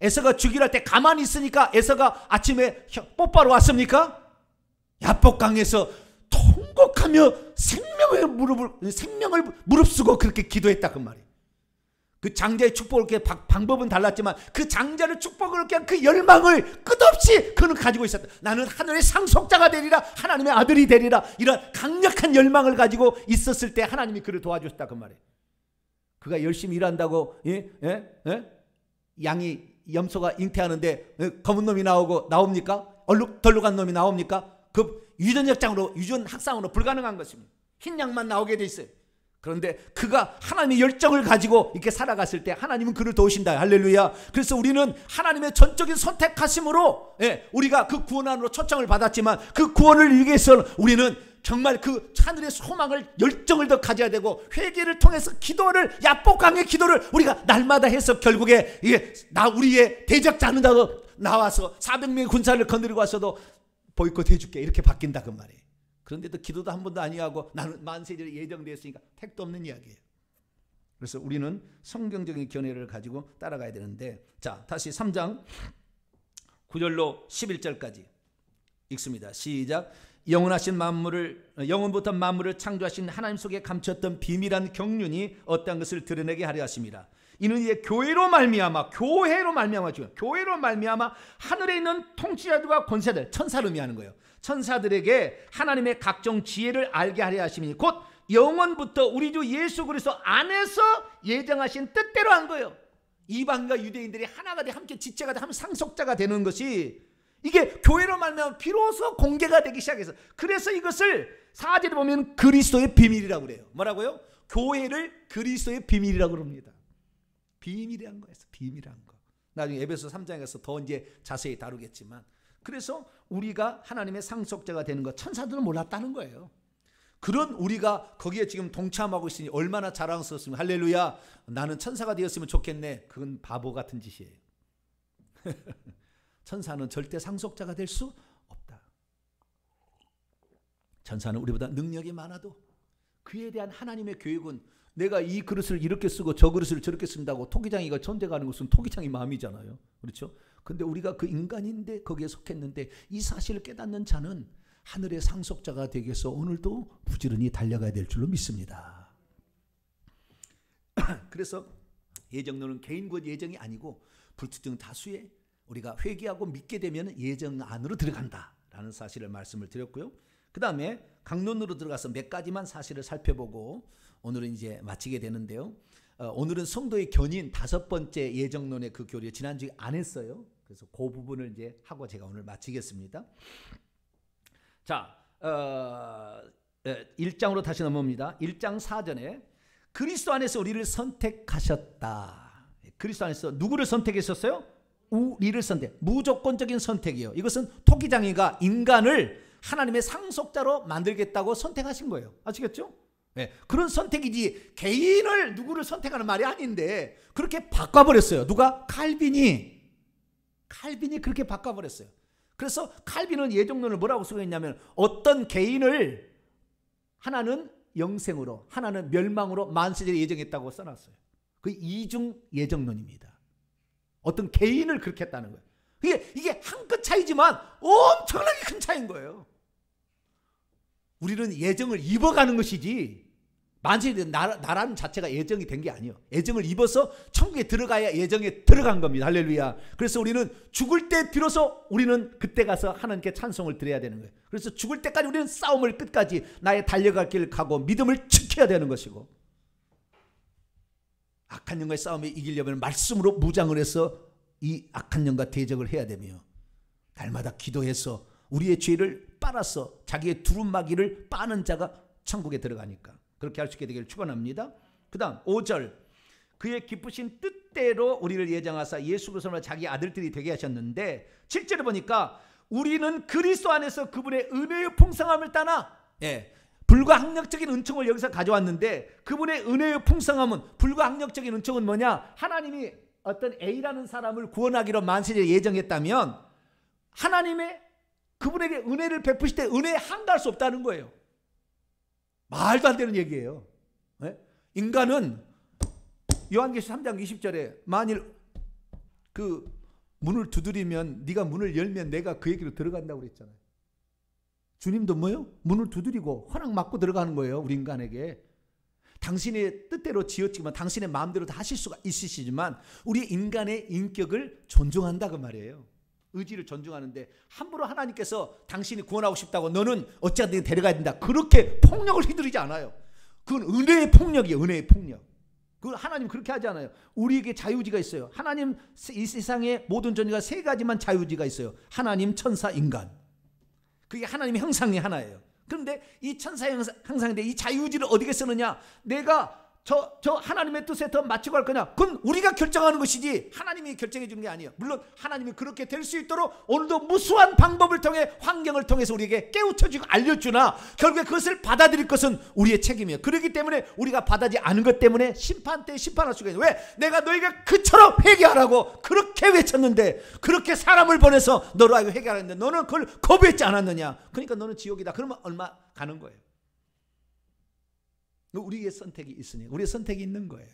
에서가 죽이려 할 때 가만히 있으니까 에서가 아침에 뽀빠로 왔습니까? 야복강에서 통곡하며 생명을 무릅쓰고 그렇게 기도했다 그 말이에요. 그 장자의 축복을 이렇게 방법은 달랐지만 그 장자를 축복을 그냥 그 열망을 끝없이 그는 가지고 있었다. 나는 하늘의 상속자가 되리라. 하나님의 아들이 되리라. 이런 강력한 열망을 가지고 있었을 때 하나님이 그를 도와주셨다 그 말이에요. 그가 열심히 일한다고 양이 염소가 잉태하는데 검은 놈이 나옵니까? 얼룩덜룩한 놈이 나옵니까? 그 유전학상으로 불가능한 것입니다. 흰 양만 나오게 돼 있어요. 그런데 그가 하나님의 열정을 가지고 이렇게 살아갔을 때 하나님은 그를 도우신다. 할렐루야. 그래서 우리는 하나님의 전적인 선택하심으로 우리가 그 구원 안으로 초청을 받았지만 그 구원을 위해서 우리는 정말 그 하늘의 소망을 열정을 더 가져야 되고 회개를 통해서 기도를 야복강의 기도를 우리가 날마다 해서 결국에 우리의 대적자는 나와서 400명의 군사를 건드리고 와서도 보이콧 해줄게 이렇게 바뀐다 그 말이에요. 그런데도 기도도 한 번도 아니하고 나는 만세절에 예정되었으니까 택도 없는 이야기예요. 그래서 우리는 성경적인 견해를 가지고 따라가야 되는데, 자 다시 3장 9절로 11절까지 읽습니다. 시작. 영원하신 영원부터 만물을 창조하신 하나님 속에 감췄던 비밀한 경륜이 어떠한 것을 드러내게 하려 하심이라. 이는 이제 교회로 말미암아 하늘에 있는 통치자들과 권세들, 천사를 의미하는 거예요. 천사들에게 하나님의 각종 지혜를 알게 하려 하심이니 곧 영원부터 우리 주 예수 그리스도 안에서 예정하신 뜻대로 한 거예요. 이방과 유대인들이 하나가 돼 함께 지체가 돼 상속자가 되는 것이 이게 교회로 말미암아 비로소 공개가 되기 시작해서, 그래서 이것을 4절에 보면 그리스도의 비밀이라고 그래요. 뭐라고요? 교회를 그리스도의 비밀이라고 그럽니다. 비밀이란 거였어. 비밀이란 거. 나중에 에베소 3장에서 더 이제 자세히 다루겠지만, 그래서 우리가 하나님의 상속자가 되는 것 천사들은 몰랐다는 거예요. 그런 우리가 거기에 지금 동참하고 있으니 얼마나 자랑스럽습니까? 할렐루야. 나는 천사가 되었으면 좋겠네. 그건 바보 같은 짓이에요. 천사는 절대 상속자가 될 수 없다. 천사는 우리보다 능력이 많아도 그에 대한 하나님의 교육은, 내가 이 그릇을 이렇게 쓰고 저 그릇을 저렇게 쓴다고 토기장이가 존재하는 것은 토기장이 마음이잖아요. 그렇죠? 근데 우리가 그 인간인데 거기에 속했는데 이 사실을 깨닫는 자는 하늘의 상속자가 되기 위해서 오늘도 부지런히 달려가야 될 줄로 믿습니다. 그래서 예정론은 개인 구원 예정이 아니고 불특정 다수의 우리가 회개하고 믿게 되면 예정 안으로 들어간다라는 사실을 말씀을 드렸고요. 그 다음에 강론으로 들어가서 몇 가지만 사실을 살펴보고 오늘은 이제 마치게 되는데요. 오늘은 성도의 견인 5번째 예정론의 그 교리 지난주에 안 했어요. 그래서 그 부분을 이제 하고 제가 오늘 마치겠습니다. 자, 1장으로 다시 넘어옵니다. 1장 4절에 그리스도 안에서 우리를 선택하셨다. 그리스도 안에서 누구를 선택했었어요? 우리를 선택. 무조건적인 선택이에요. 이것은 토기장이가 인간을 하나님의 상속자로 만들겠다고 선택하신 거예요. 아시겠죠? 네, 그런 선택이지 개인을 누구를 선택하는 말이 아닌데 그렇게 바꿔버렸어요. 누가? 칼빈이 그렇게 바꿔버렸어요. 그래서 칼빈은 예정론을 뭐라고 쓰고 있냐면 어떤 개인을 하나는 영생으로 하나는 멸망으로 만세절에 예정했다고 써놨어요. 그 이중 예정론입니다. 어떤 개인을 그렇게 했다는 거예요. 이게 한 끗 차이지만 엄청나게 큰 차이인 거예요. 우리는 예정을 입어가는 것이지 만세절에 나라는 자체가 예정이 된 게 아니에요. 예정을 입어서 천국에 들어가야 예정에 들어간 겁니다. 할렐루야. 그래서 우리는 죽을 때 비로소 우리는 그때 가서 하나님께 찬송을 드려야 되는 거예요. 그래서 죽을 때까지 우리는 싸움을 끝까지 나의 달려갈 길을 가고 믿음을 지켜야 되는 것이고, 악한 영과의 싸움에 이기려면 말씀으로 무장을 해서 이 악한 영과 대적을 해야 되며 날마다 기도해서 우리의 죄를 빨아서 자기의 두루마기를 빠는 자가 천국에 들어가니까 그렇게 할 수 있게 되기를 축원합니다. 그 다음 5절 그의 기쁘신 뜻대로 우리를 예정하사 예수 그리스도로 자기 아들들이 되게 하셨는데 7절에 보니까 우리는 그리스도 안에서 그분의 은혜의 풍성함을 따라 불가항력적인 은총을 여기서 가져왔는데 그분의 은혜의 풍성함은 불가항력적인 은총은 뭐냐? 하나님이 어떤 A라는 사람을 구원하기로 만세절에 예정했다면 하나님의 그분에게 은혜를 베푸실 때 은혜에 한가할 수 없다는 거예요. 말도 안 되는 얘기예요. 인간은 요한계시 3장 20절에 만일 그 문을 두드리면 네가 문을 열면 내가 그에게로 들어간다고 그랬잖아요. 주님도 뭐요? 문을 두드리고 허락 받고 들어가는 거예요. 우리 인간에게. 당신의 뜻대로 지었지만 당신의 마음대로 다 하실 수가 있으시지만 우리 인간의 인격을 존중한다 그 말이에요. 의지를 존중하는데 함부로 하나님께서 당신이 구원하고 싶다고 너는 어찌하든 데려가야 된다 그렇게 폭력을 휘두르지 않아요. 그건 은혜의 폭력이에요. 은혜의 폭력. 그 하나님 그렇게 하지 않아요. 우리에게 자유지가 있어요. 하나님 이 세상에 모든 존재가 세 가지만 자유지가 있어요. 하나님, 천사, 인간. 그게 하나님의 형상이 하나예요. 그런데 이 천사 형상인데 이 자유지를 어디에 쓰느냐? 내가 저 하나님의 뜻에 더 맞추고 할 거냐? 그건 우리가 결정하는 것이지 하나님이 결정해 주는 게 아니에요. 물론 하나님이 그렇게 될 수 있도록 오늘도 무수한 방법을 통해 환경을 통해서 우리에게 깨우쳐주고 알려주나 결국에 그것을 받아들일 것은 우리의 책임이에요. 그렇기 때문에 우리가 받아지 않은 것 때문에 심판 때 심판할 수가 있어요. 왜? 내가 너희가 그처럼 회개하라고 그렇게 외쳤는데, 그렇게 사람을 보내서 너로 하여금 회개하라는데 너는 그걸 거부했지 않았느냐? 그러니까 너는 지옥이다. 그러면 얼마 가는 거예요. 우리의 선택이 있으니 우리의 선택이 있는 거예요.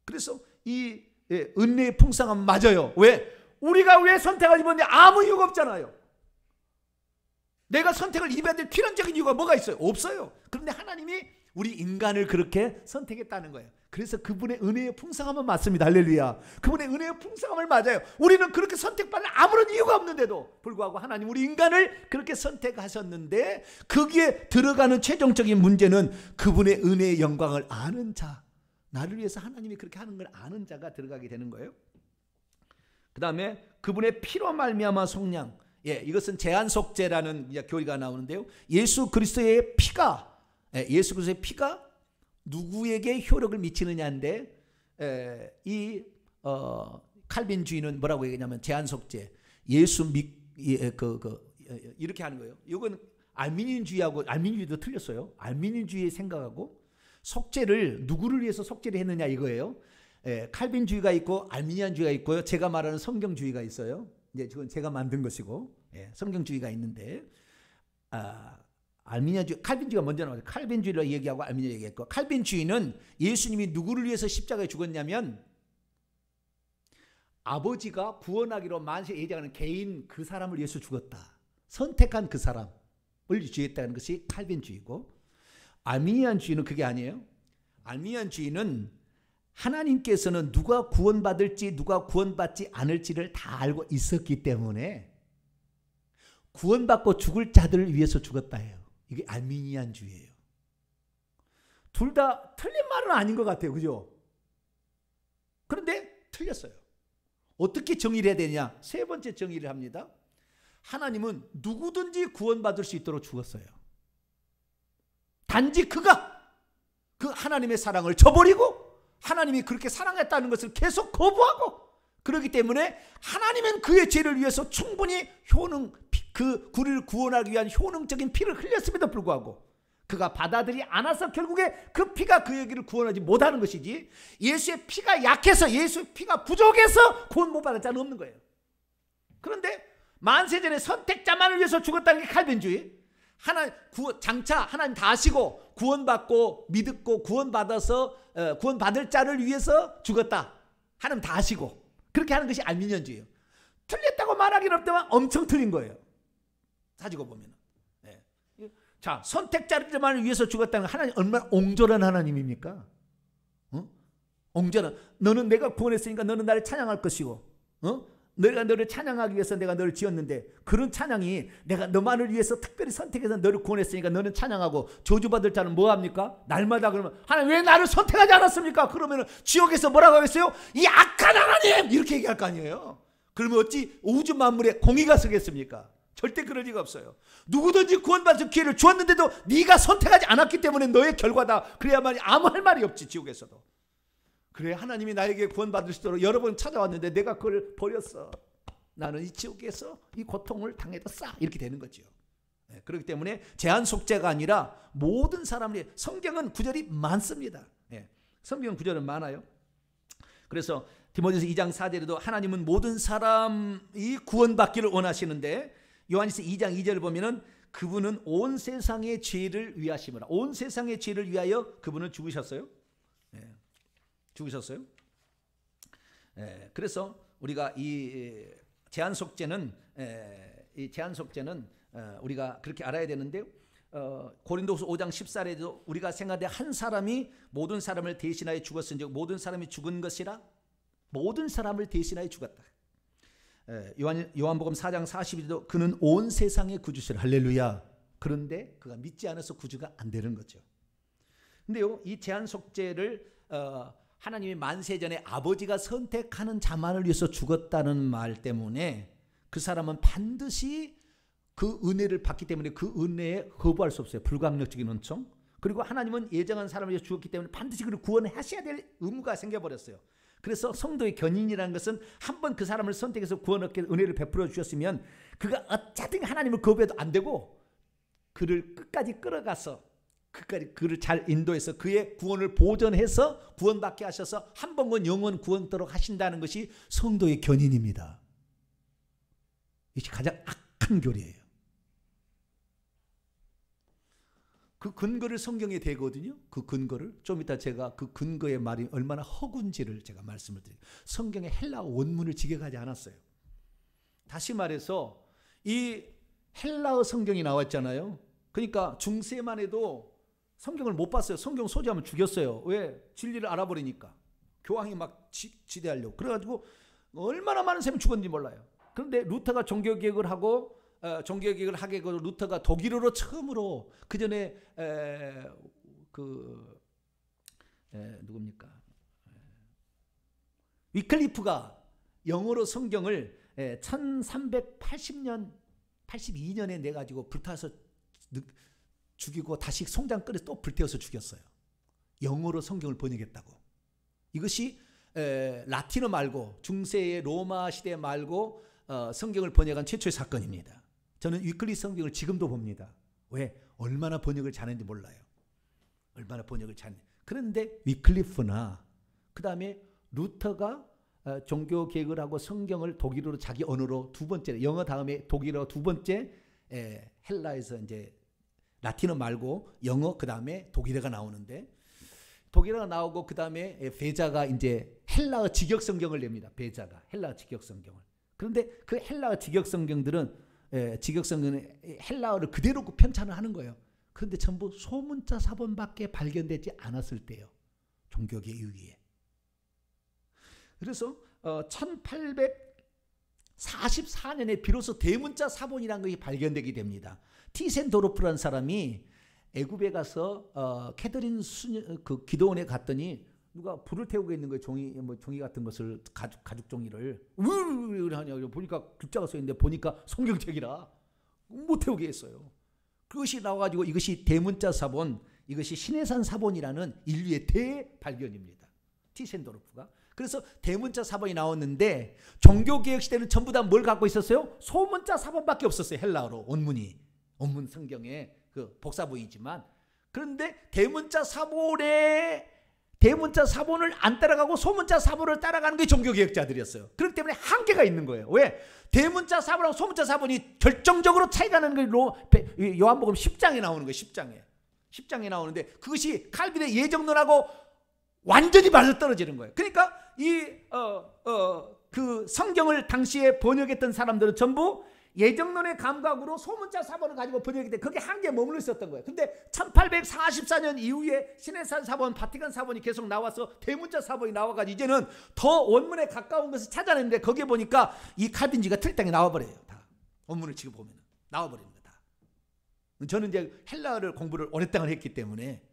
그래서 이 은혜의 풍성함은 맞아요. 왜? 우리가 왜 선택을 입었는데 아무 이유가 없잖아요. 내가 선택을 입어야 될 필연적인 이유가 뭐가 있어요? 없어요. 그런데 하나님이 우리 인간을 그렇게 선택했다는 거예요. 그래서 그분의 은혜의 풍성함은 맞습니다. 할렐루야. 그분의 은혜의 풍성함을 맞아요. 우리는 그렇게 선택받을 아무런 이유가 없는데도 불구하고 하나님 우리 인간을 그렇게 선택하셨는데, 거기에 들어가는 최종적인 문제는 그분의 은혜의 영광을 아는 자, 나를 위해서 하나님이 그렇게 하는 걸 아는 자가 들어가게 되는 거예요. 그 다음에 그분의 피로 말미암아 속량. 이것은 제한속죄라는 교리가 나오는데요. 예수 그리스도의 피가 누구에게 효력을 미치느냐인데, 칼빈주의는 뭐라고 얘기하냐면 제한속죄, 이렇게 하는 거예요. 이건 알미니주의도 틀렸어요. 알미니주의의 생각하고 속죄를 누구를 위해서 속죄를 했느냐 이거예요. 칼빈주의가 있고 알미니안주의가 있고요. 제가 말하는 성경주의가 있어요. 이제 그건 제가 만든 것이고, 성경주의가 있는데, 알미니안주의, 칼빈주의가 먼저 나와요. 칼빈주의를 얘기하고 알미니아 얘기했고, 칼빈주의는 예수님이 누구를 위해서 십자가에 죽었냐면 아버지가 구원하기로 만세 예정하는 개인 그 사람을 위해서 죽었다. 선택한 그 사람을 주의했다는 것이 칼빈주의고, 알미니안주의는 그게 아니에요. 알미니안주의는 하나님께서는 누가 구원받을지 누가 구원받지 않을지를 다 알고 있었기 때문에 구원받고 죽을 자들을 위해서 죽었다 해요. 이게 알미니안주의예요. 둘 다 틀린 말은 아닌 것 같아요. 그죠? 그런데 틀렸어요. 어떻게 정의를 해야 되냐? 세 번째 정의를 합니다. 하나님은 누구든지 구원받을 수 있도록 죽었어요. 단지 그가 그 하나님의 사랑을 저버리고 하나님이 그렇게 사랑했다는 것을 계속 거부하고, 그렇기 때문에 하나님은 그의 죄를 위해서 충분히 그 우리를 구원하기 위한 효능적인 피를 흘렸음에도 불구하고 그가 받아들이지 않아서 결국에 그 피가 그에게를 구원하지 못하는 것이지, 예수의 피가 약해서, 예수의 피가 부족해서 구원 못 받을 자는 없는 거예요. 그런데 만세전에 선택자만을 위해서 죽었다는 게 칼빈주의. 장차 하나님 다 아시고 구원받고 믿고 구원받을 자를 위해서 죽었다. 하나님 다 아시고 그렇게 하는 것이 알미니안주의예요. 틀렸다고 말하기는 없지만 엄청 틀린 거예요. 사지고 보면. 자, 선택자들만을 위해서 죽었다는 하나님 얼마나 옹졸한 하나님입니까? 옹졸한, 너는 내가 구원했으니까 너는 나를 찬양할 것이고, 내가 너를 찬양하기 위해서 내가 너를 지었는데, 그런 찬양이 내가 너만을 위해서 특별히 선택해서 너를 구원했으니까 너는 찬양하고, 저주받을 자는 뭐합니까? 날마다 그러면 하나님 왜 나를 선택하지 않았습니까? 그러면 지옥에서 뭐라고 하겠어요? 이 악한 하나님! 이렇게 얘기할 거 아니에요. 그러면 어찌 우주 만물에 공의가 서겠습니까? 절대 그럴 리가 없어요. 누구든지 구원받을 기회를 주었는데도 네가 선택하지 않았기 때문에 너의 결과다. 그래야만 아무 할 말이 없지, 지옥에서도. 그래, 하나님이 나에게 구원받을 수 있도록 여러 번 찾아왔는데 내가 그걸 버렸어. 나는 이 지옥에서 이 고통을 당해뒀어. 이렇게 되는 거죠. 그렇기 때문에 제한 속죄가 아니라 모든 사람이, 성경은 구절이 많습니다. 성경 구절은 많아요. 그래서 디모데서 2장 4절에도 하나님은 모든 사람이 구원받기를 원하시는데, 요한일서 2장 2절을 보면은 그분은 온 세상의 죄를 위하심이라. 온 세상의 죄를 위하여 그분은 죽으셨어요. 죽으셨어요. 그래서 우리가 이 제한 속죄는 우리가 그렇게 알아야 되는데요. 고린도후서 5장 14절에도 우리가 생각하되 한 사람이 모든 사람을 대신하여 죽었은즉 모든 사람이 죽은 것이라. 모든 사람을 대신하여 죽었다. 요한복음 4장 42절도 그는 온 세상의 구주시라. 할렐루야. 그런데 그가 믿지 않아서 구주가 안 되는 거죠. 근데요, 이 제한 속죄를 하나님이 만세전에 아버지가 선택하는 자만을 위해서 죽었다는 말 때문에 그 사람은 반드시 그 은혜를 받기 때문에 그 은혜에 거부할 수 없어요. 불강력적인 은총. 그리고 하나님은 예정한 사람을 위해서 죽었기 때문에 반드시 그를 구원하셔야 될 의무가 생겨버렸어요. 그래서 성도의 견인이라는 것은 한번 그 사람을 선택해서 구원 얻게 은혜를 베풀어 주셨으면 그가 어차피 하나님을 거부해도 안 되고 그를 끝까지 끌어가서 끝까지 그를 잘 인도해서 그의 구원을 보존해서 구원받게 하셔서 한 번은 영원 구원토록 하신다는 것이 성도의 견인입니다. 이것이 가장 악한 교리예요. 그 근거를 성경에 대거든요. 그 근거를 좀 이따 제가 그 근거의 말이 얼마나 허군지를 제가 말씀을 드릴게요. 성경에 헬라어 원문을 직역하지 않았어요. 다시 말해서 이 헬라어 성경이 나왔잖아요. 그러니까 중세만 해도 성경을 못 봤어요. 성경 소지하면 죽였어요. 왜? 진리를 알아버리니까. 교황이 막 지대하려고. 그래가지고 얼마나 많은 사람이 죽었는지 몰라요. 그런데 루터가 종교개혁을 하고 종교개혁을 하게 되고 루터가 독일어로 처음으로 그 전에 누굽니까? 위클리프가 영어로 성경을 1380년 82년에 내가지고 불타서 죽이고 다시 송장 끓여서 또 불태워서 죽였어요. 영어로 성경을 번역했다고. 이것이 라틴어 말고 중세의 로마 시대 말고 성경을 번역한 최초의 사건입니다. 저는 위클리 성경을 지금도 봅니다. 왜? 얼마나 번역을 잘했는지 몰라요. 얼마나 번역을 잘했는지. 그런데 위클리프나 그 다음에 루터가 종교 개혁을 하고 성경을 독일어로 자기 언어로 두 번째, 영어 다음에 독일어 두 번째, 헬라에서 이제 라틴어 말고 영어 그 다음에 독일어가 나오는데 독일어가 나오고 그 다음에 베자가 이제 헬라어 직역 성경을 냅니다. 베자가 헬라어 직역 성경을. 그런데 그 헬라어 직역 성경들은 직역 성경은 헬라어를 그대로 편찬을 하는 거예요. 그런데 전부 소문자 사본밖에 발견되지 않았을 때요. 종교계 이후에. 그래서 1844년에 비로소 대문자 사본이라는 것이 발견되게 됩니다. 티센도르프라는 사람이 애굽에 가서 캐더린 그 기도원에 갔더니 누가 불을 태우고 있는 거예요. 종이 같은 것을 가죽 종이를 하냐고 보니까 글자가 써 있는데 보니까 성경책이라 못 태우게 했어요. 그것이 나와가지고 이것이 대문자 사본, 이것이 신해산 사본이라는 인류의 대발견입니다. 티센도르프가. 그래서 대문자 사본이 나왔는데 종교개혁 시대는 전부 다 뭘 갖고 있었어요? 소문자 사본밖에 없었어요. 헬라어로 원문 성경에 그 복사본이지만. 그런데 대문자 사본을 안 따라가고 소문자 사본을 따라가는 게 종교개혁자들이었어요. 그렇기 때문에 한계가 있는 거예요. 왜? 대문자 사본하고 소문자 사본이 결정적으로 차이가 나는 게 요한복음 10장에 나오는 거예요. 10장에 나오는데 그것이 칼빈의 예정론하고 완전히 맞아떨어지는 거예요. 그러니까 그 성경을 당시에 번역했던 사람들은 전부 예정론의 감각으로 소문자 사본을 가지고 번역했기 때문에 거기에 한계에 머물러 있었던 거예요. 근데 1844년 이후에 신해산 사본, 바티칸 사본이 계속 나와서 대문자 사본이 나와가지고 이제는 더 원문에 가까운 것을 찾아냈는데 거기에 보니까 이 칼빈지가 틀땅에 나와버려요. 다 원문을 지금 보면 나와버립니다. 저는 이제 헬라어를 공부를 오랫동안 했기 때문에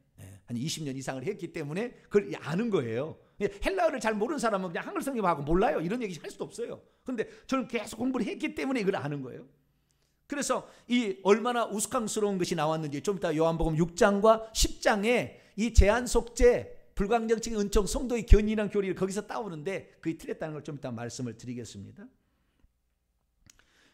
한 20년 이상을 했기 때문에 그걸 아는 거예요. 헬라어를 잘 모르는 사람은 그냥 한글 성경하고 몰라요. 이런 얘기 할 수도 없어요. 그런데 저는 계속 공부를 했기 때문에 이걸 아는 거예요. 그래서 이 얼마나 우스꽝스러운 것이 나왔는지 좀 이따 요한복음 6장과 10장에 이 제한 속죄, 불광정적인 은총, 성도의 견인이라는 교리를 거기서 따오는데 그게 틀렸다는 걸 좀 이따 말씀을 드리겠습니다.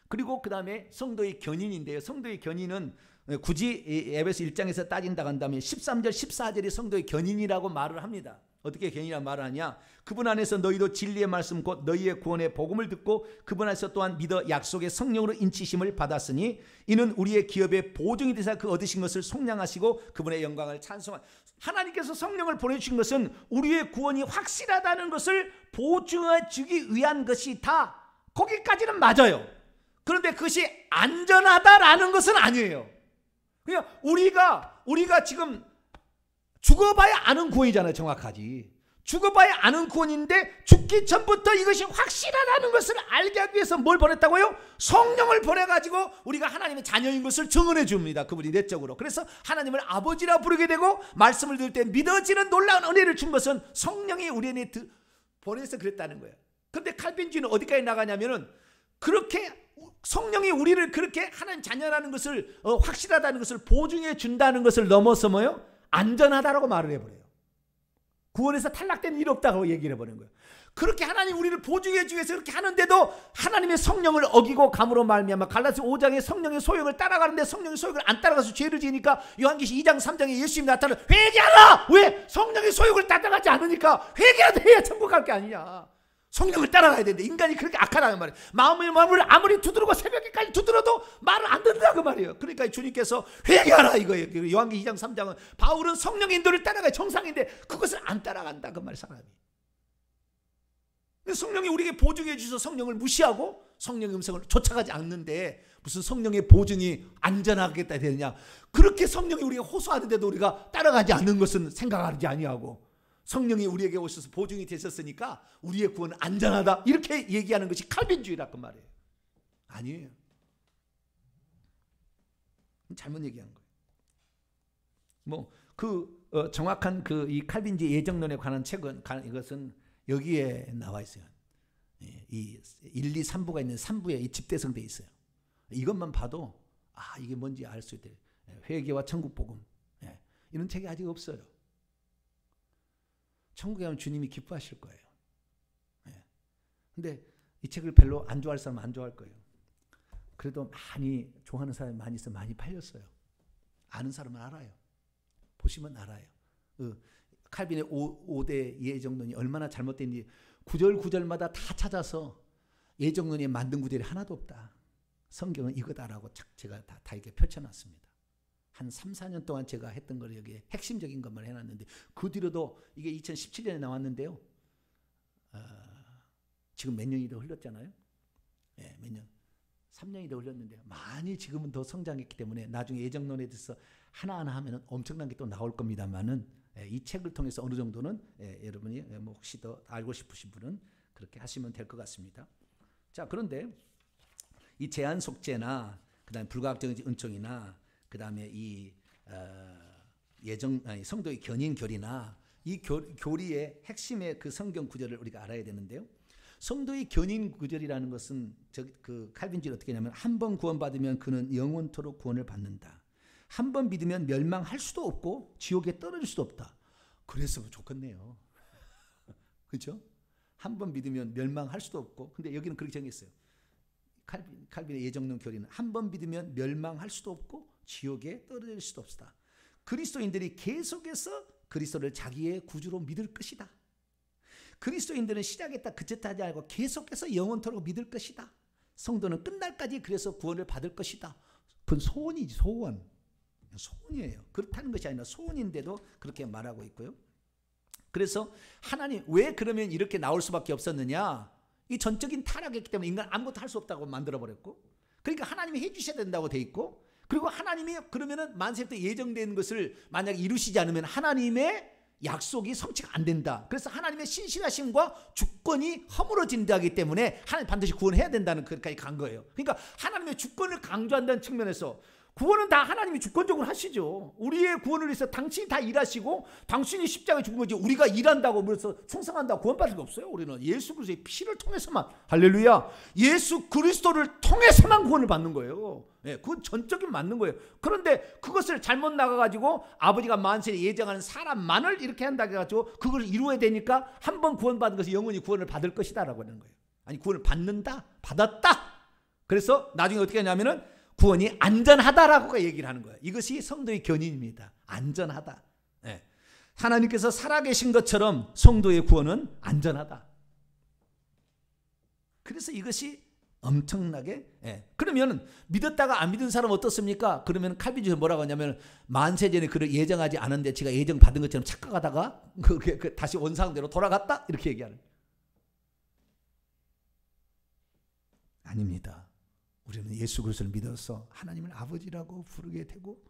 그리고 그 다음에 성도의 견인인데요. 성도의 견인은 굳이 에베소 1장에서 따진다고 한다면 13절 14절이 성도의 견인이라고 말을 합니다. 어떻게 견인이라고 말을 하냐? 그분 안에서 너희도 진리의 말씀 곧 너희의 구원의 복음을 듣고 그분 안에서 또한 믿어 약속의 성령으로 인치심을 받았으니 이는 우리의 기업의 보증이 되사 그 얻으신 것을 속량하시고 그분의 영광을 찬송한. 하나님께서 성령을 보내주신 것은 우리의 구원이 확실하다는 것을 보증해 주기 위한 것이다. 거기까지는 맞아요. 그런데 그것이 안전하다라는 것은 아니에요. 그냥 우리가 지금 죽어봐야 아는 구원이잖아요. 정확하지. 죽어봐야 아는 구원인데 죽기 전부터 이것이 확실하다는 것을 알게 하기 위해서 뭘 보냈다고요? 성령을 보내가지고 우리가 하나님의 자녀인 것을 증언해 줍니다. 그분이 내적으로. 그래서 하나님을 아버지라 부르게 되고 말씀을 들을 때 믿어지는 놀라운 은혜를 준 것은 성령이 우리 안에 보내서 그랬다는 거예요. 근데 칼빈주의는 어디까지 나가냐면은 그렇게 성령이 우리를 그렇게 하나님 자녀라는 것을 확실하다는 것을 보증해 준다는 것을 넘어서 뭐요? 안전하다라고 말을 해버려요. 구원에서 탈락된 일 없다고 얘기를 해버리는 거예요. 그렇게 하나님 우리를 보증해 주기 위해서 그렇게 하는데도 하나님의 성령을 어기고 감으로 말미암아 갈라디아 5장의 성령의 소용을 따라가는데 성령의 소용을 안 따라가서 죄를 지으니까 요한계시 2장 3장에 예수님이 나타나 회개하라! 왜? 성령의 소용을 따라가지 않으니까 회개하다 해야 천국 갈 게 아니냐. 성령을 따라가야 되는데 인간이 그렇게 악하다는 말이에요. 마음을 아무리 두드리고 새벽에까지 두드려도 말을 안 듣는다 그 말이에요. 그러니까 주님께서 회개하라 이거예요. 요한계시 2장 3장은 바울은 성령의 인도를 따라가야 정상인데 그것을 안 따라간다 그 말 사람이. 성령이 우리에게 보증해 주셔서 성령을 무시하고 성령의 음성을 쫓아가지 않는데 무슨 성령의 보증이 안전하겠다 되느냐. 그렇게 성령이 우리가 호소하는데도 우리가 따라가지 않는 것은 생각하지 아니하고 성령이 우리에게 오셔서 보증이 되셨으니까 우리의 구원은 안전하다 이렇게 얘기하는 것이 칼빈주의라고 말이에요. 아니에요. 잘못 얘기한 거예요. 뭐 정확한 이 칼빈주의 예정론에 관한 책은 이것은 여기에 나와 있어요. 이 1, 2, 3부가 있는 3부에 집대성되어 있어요. 이것만 봐도 이게 뭔지 알 수 있대요. 회개와 천국복음 이런 책이 아직 없어요. 천국에 가면 주님이 기뻐하실 거예요. 근데 이 책을 별로 안 좋아할 사람은 안 좋아할 거예요. 그래도 많이 좋아하는 사람이 많이 있어 많이 팔렸어요. 아는 사람은 알아요. 보시면 알아요. 칼빈의 5대 예정론이 얼마나 잘못된지 구절마다 다 찾아서 예정론이 만든 구절이 하나도 없다. 성경은 이거다라고 제가 다 이렇게 펼쳐놨습니다. 한 3, 4년 동안 제가 했던 걸 여기에 핵심적인 것만 해놨는데 그 뒤로도 이게 2017년에 나왔는데요. 지금 몇 년이 더 흘렀잖아요. 몇 년? 3년이 더 흘렀는데 많이 지금은 더 성장했기 때문에 나중에 예정론에 대해서 하나하나 하면 엄청난 게 또 나올 겁니다만은 이 책을 통해서 어느 정도는 여러분이 뭐 혹시 더 알고 싶으신 분은 그렇게 하시면 될 것 같습니다. 자, 그런데 이 제한 속죄나 그다음에 불가학적인 은총이나 그다음에 이 성도의 견인 교리나 이 교리의 핵심의 그 성경 구절을 우리가 알아야 되는데요. 성도의 견인 구절이라는 것은 그 칼빈주의 어떻게 하냐면 한 번 구원받으면 그는 영원토록 구원을 받는다. 한 번 믿으면 멸망할 수도 없고 지옥에 떨어질 수도 없다. 그랬으면 좋겠네요. 그렇죠? 한 번 믿으면 멸망할 수도 없고 근데 여기는 그렇게 정했어요. 칼빈의 예정론 교리는 한 번 믿으면 멸망할 수도 없고 지옥에 떨어질 수도 없다. 그리스도인들이 계속해서 그리스도를 자기의 구주로 믿을 것이다. 그리스도인들은 시작했다 그쳤다지 않고 계속해서 영원토록 믿을 것이다. 성도는 끝날까지 그래서 구원을 받을 것이다. 그건 소원이지 소원이에요. 그렇다는 것이 아니라 소원인데도 그렇게 말하고 있고요. 그래서 하나님 왜 그러면 이렇게 나올 수밖에 없었느냐. 이 전적인 타락이기 때문에 인간 아무것도 할 수 없다고 만들어버렸고 그러니까 하나님이 해주셔야 된다고 돼 있고 그리고 하나님이 그러면은 만세부터 예정된 것을 만약에 이루시지 않으면 하나님의 약속이 성취가 안 된다. 그래서 하나님의 신실하심과 주권이 허물어진다기 때문에 하나님 반드시 구원해야 된다는 그까지 간 거예요. 그러니까 하나님의 주권을 강조한다는 측면에서 구원은 다 하나님이 주권적으로 하시죠. 우리의 구원을 위해서 당신이 다 일하시고 당신이 십자가에 죽은 거지 우리가 일한다고 그래서 충성한다고 구원받을 게 없어요. 우리는 예수 그리스도의 피를 통해서만 할렐루야 예수 그리스도를 통해서만 구원을 받는 거예요. 그건 전적인 맞는 거예요. 그런데 그것을 잘못 나가가지고 아버지가 만세에 예정하는 사람만을 이렇게 한다 해가지고 그걸 이루어야 되니까 한 번 구원받은 것이 영원히 구원을 받을 것이다 라고 하는 거예요. 아니 구원을 받는다 받았다. 그래서 나중에 어떻게 하냐면은 구원이 안전하다라고 얘기를 하는 거예요. 이것이 성도의 견인입니다. 안전하다. 하나님께서 살아계신 것처럼 성도의 구원은 안전하다. 그래서 이것이 엄청나게 그러면 믿었다가 안 믿은 사람 어떻습니까? 그러면 칼빈주의 뭐라고 하냐면 만세전에 그를 예정하지 않은데 제가 예정 받은 것처럼 착각하다가 다시 원상대로 돌아갔다 이렇게 얘기하는 거예요. 아닙니다. 우리는 예수 그리스도를 믿어서 하나님을 아버지라고 부르게 되고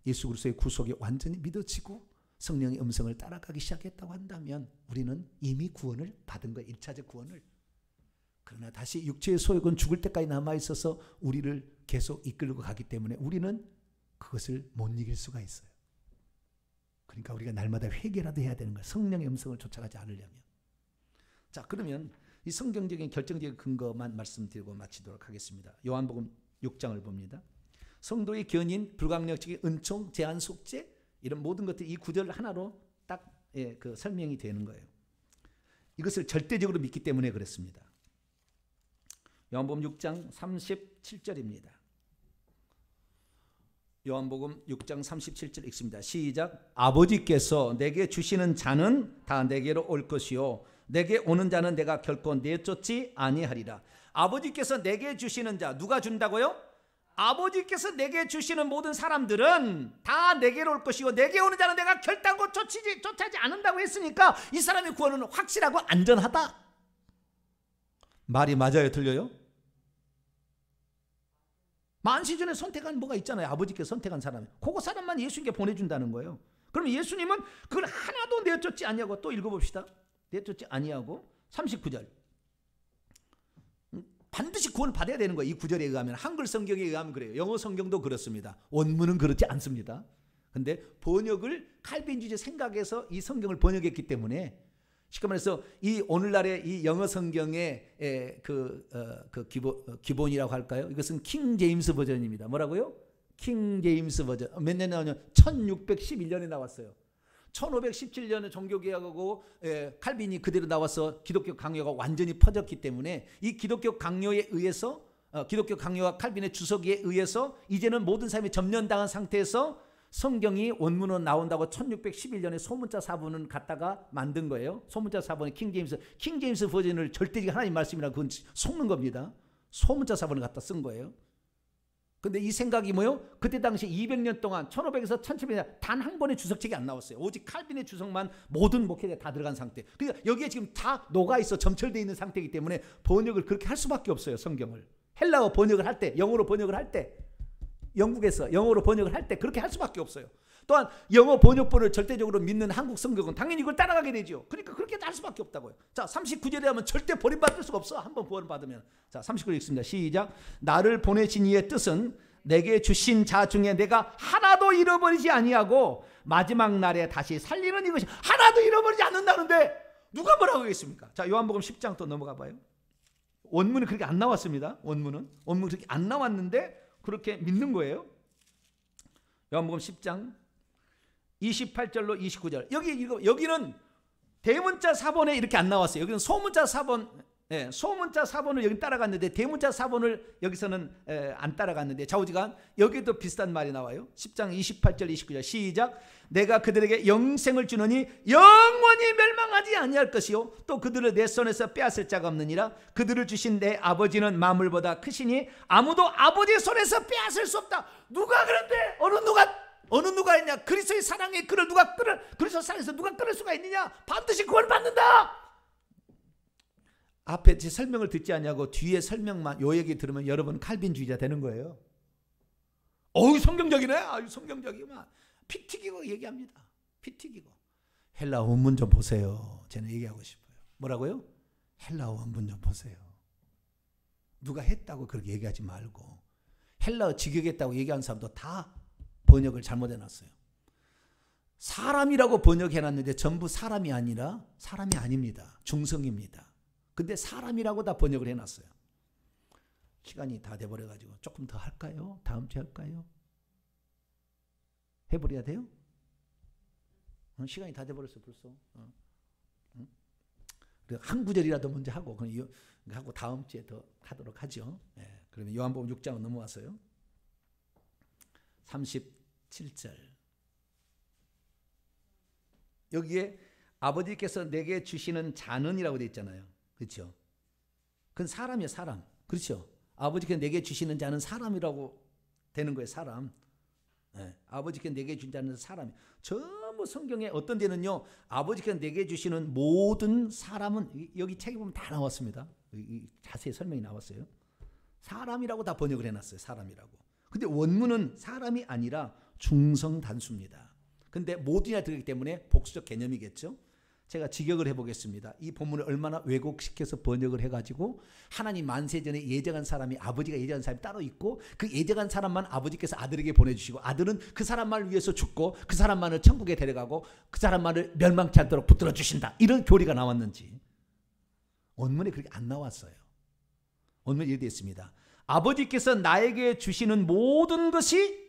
예수 그리스도의 구속이 완전히 믿어지고 성령의 음성을 따라가기 시작했다고 한다면 우리는 이미 구원을 받은 거예요. 1차적 구원을. 그러나 다시 육체의 소욕은 죽을 때까지 남아있어서 우리를 계속 이끌고 가기 때문에 우리는 그것을 못 이길 수가 있어요. 그러니까 우리가 날마다 회개라도 해야 되는 거예요. 성령의 음성을 쫓아가지 않으려면. 자, 그러면 이 성경적인 결정적인 근거만 말씀드리고 마치도록 하겠습니다. 요한복음 6장을 봅니다. 성도의 견인, 불강력적인 은총, 제한 속죄 이런 모든 것들이 이 구절 하나로 딱 그 설명이 되는 거예요. 이것을 절대적으로 믿기 때문에 그렇습니다. 요한복음 6장 37절입니다. 요한복음 6장 37절 읽습니다. 시작. 아버지께서 내게 주시는 자는 다 내게로 올 것이요 내게 오는 자는 내가 결코 내쫓지 아니하리라. 아버지께서 내게 주시는 자, 누가 준다고요? 아버지께서 내게 주시는 모든 사람들은 다 내게로 올 것이고 내게 오는 자는 내가 결단코 쫓아지 않는다고 했으니까 이 사람의 구원은 확실하고 안전하다. 말이 맞아요, 틀려요? 만시전에 선택한 뭐가 있잖아요. 아버지께서 선택한 사람이. 그거 사람만 예수님께 보내준다는 거예요. 그러면 예수님은 그걸 하나도 내쫓지 아니하고, 또 읽어봅시다. 내쫓지 아니하고 39절. 반드시 구원을 받아야 되는 거예요. 이 구절에 의하면. 한글 성경에 의하면 그래요. 영어 성경도 그렇습니다. 원문은 그렇지 않습니다. 근데 번역을 칼빈주의 생각에서 이 성경을 번역했기 때문에, 쉽게 말해서 이 오늘날의 이 영어 성경의 기본이라고 할까요? 이것은 킹 제임스 버전입니다. 뭐라고요? 킹 제임스 버전. 몇 년에 나오냐? 1611년에 나왔어요. 1517년에 종교개혁하고 칼빈이 그대로 나와서 기독교 강요가 완전히 퍼졌기 때문에 이 기독교 강요에 의해서 기독교 강요와 칼빈의 주석에 의해서 이제는 모든 사람이 점령당한 상태에서 성경이 원문으로 나온다고 1611년에 소문자 사본을 갖다가 만든 거예요. 소문자 사본의 킹 제임스 버전을 절대적인 하나님 말씀이라 그건 속는 겁니다. 소문자 사본을 갖다 쓴 거예요. 근데 이 생각이 뭐요? 그때 당시 200년 동안 1500에서 1700년 단 한 권의 주석책이 안 나왔어요. 오직 칼빈의 주석만 모든 목회자가 다 들어간 상태. 그러니까 여기에 지금 다 녹아있어 점철되어 있는 상태이기 때문에 번역을 그렇게 할 수밖에 없어요. 성경을. 헬라어 번역을 할 때, 영어로 번역을 할 때, 영국에서 영어로 번역을 할 때 그렇게 할 수밖에 없어요. 또한 영어 번역본을 절대적으로 믿는 한국 성경은 당연히 이걸 따라가게 되죠. 그러니까 그렇게 할 수밖에 없다고요. 자, 39절에 하면 절대 버림받을 수가 없어. 한번 구원받으면. 자, 39절 읽습니다. 시작. 나를 보내신 이의 뜻은 내게 주신 자 중에 내가 하나도 잃어버리지 아니하고 마지막 날에 다시 살리는 이것이. 하나도 잃어버리지 않는다는데 누가 뭐라고 하겠습니까? 자, 요한복음 10장 또 넘어가 봐요. 원문은 그렇게 안 나왔습니다. 원문은 그렇게 안 나왔는데 그렇게 믿는 거예요. 요한복음 10장 28절로 29절. 여기는 대문자 사본에 이렇게 안 나왔어요. 여기는 소문자 사본, 소문자 사본을 여기 따라갔는데 대문자 사본을 여기서는 안 따라갔는데 좌우지간 여기도 비슷한 말이 나와요. 10장 28절 29절 시작. 내가 그들에게 영생을 주느니 영원히 멸망하지 아니할 것이요 또 그들을 내 손에서 빼앗을 자가 없느니라. 그들을 주신 내 아버지는 만물보다 크시니 아무도 아버지의 손에서 빼앗을 수 없다. 누가 그런데 어느 누가 있냐? 그리스도의 사랑의 그를 누가 그리스도 사랑에서 누가 끊을 수가 있느냐? 반드시 구원을 받는다. 앞에 제 설명을 듣지 않냐고 뒤에 설명만 요 얘기 들으면 여러분 칼빈주의자 되는 거예요. 어우 성경적이네. 아유 성경적이구만. 피 튀기고 얘기합니다. 피 튀기고. 헬라 원문 좀 보세요. 저는 얘기하고 싶어요. 뭐라고요? 헬라 원문 좀 보세요. 누가 했다고 그렇게 얘기하지 말고 헬라어 직역했다고 얘기하는 사람도 다 번역을 잘못해놨어요. 사람이라고 번역해놨는데 전부 사람이 아니라 사람이 아닙니다. 중성입니다. 근데 사람이라고 다 번역을 해놨어요. 시간이 다 돼버려가지고 조금 더 할까요? 다음 주에 할까요? 해버려야 돼요? 시간이 다 돼버렸어 벌써. 한 구절이라도 먼저 하고 하고 다음 주에 더 하도록 하죠. 그러면 요한복음 6장 넘어와서요. 37절. 여기에 아버지께서 내게 주시는 자는이라고 되어 있잖아요. 그렇죠? 그건 사람이에요. 사람. 그렇죠? 아버지께서 내게 주시는 자는 사람이라고 되는 거예요. 사람. 아버지께서 내게 준 자는 사람. 전부 성경에 어떤 데는요. 아버지께서 내게 주시는 모든 사람은 여기 책에 보면 다 나왔습니다. 자세히 설명이 나왔어요. 사람이라고 다 번역을 해놨어요. 사람이라고. 근데 원문은 사람이 아니라 중성 단수입니다. 근데 모든이 들어있기 때문에 복수적 개념이겠죠. 제가 직역을 해보겠습니다. 이 본문을 얼마나 왜곡시켜서 번역을 해가지고 하나님 만세전에 예정한 사람이 아버지가 예정한 사람이 따로 있고 그 예정한 사람만 아버지께서 아들에게 보내주시고 아들은 그 사람만을 위해서 죽고 그 사람만을 천국에 데려가고 그 사람만을 멸망치 않도록 붙들어 주신다. 이런 교리가 나왔는지 원문에 그렇게 안 나왔어요. 원문에 이렇게 되어 있습니다. 아버지께서 나에게 주시는 모든 것이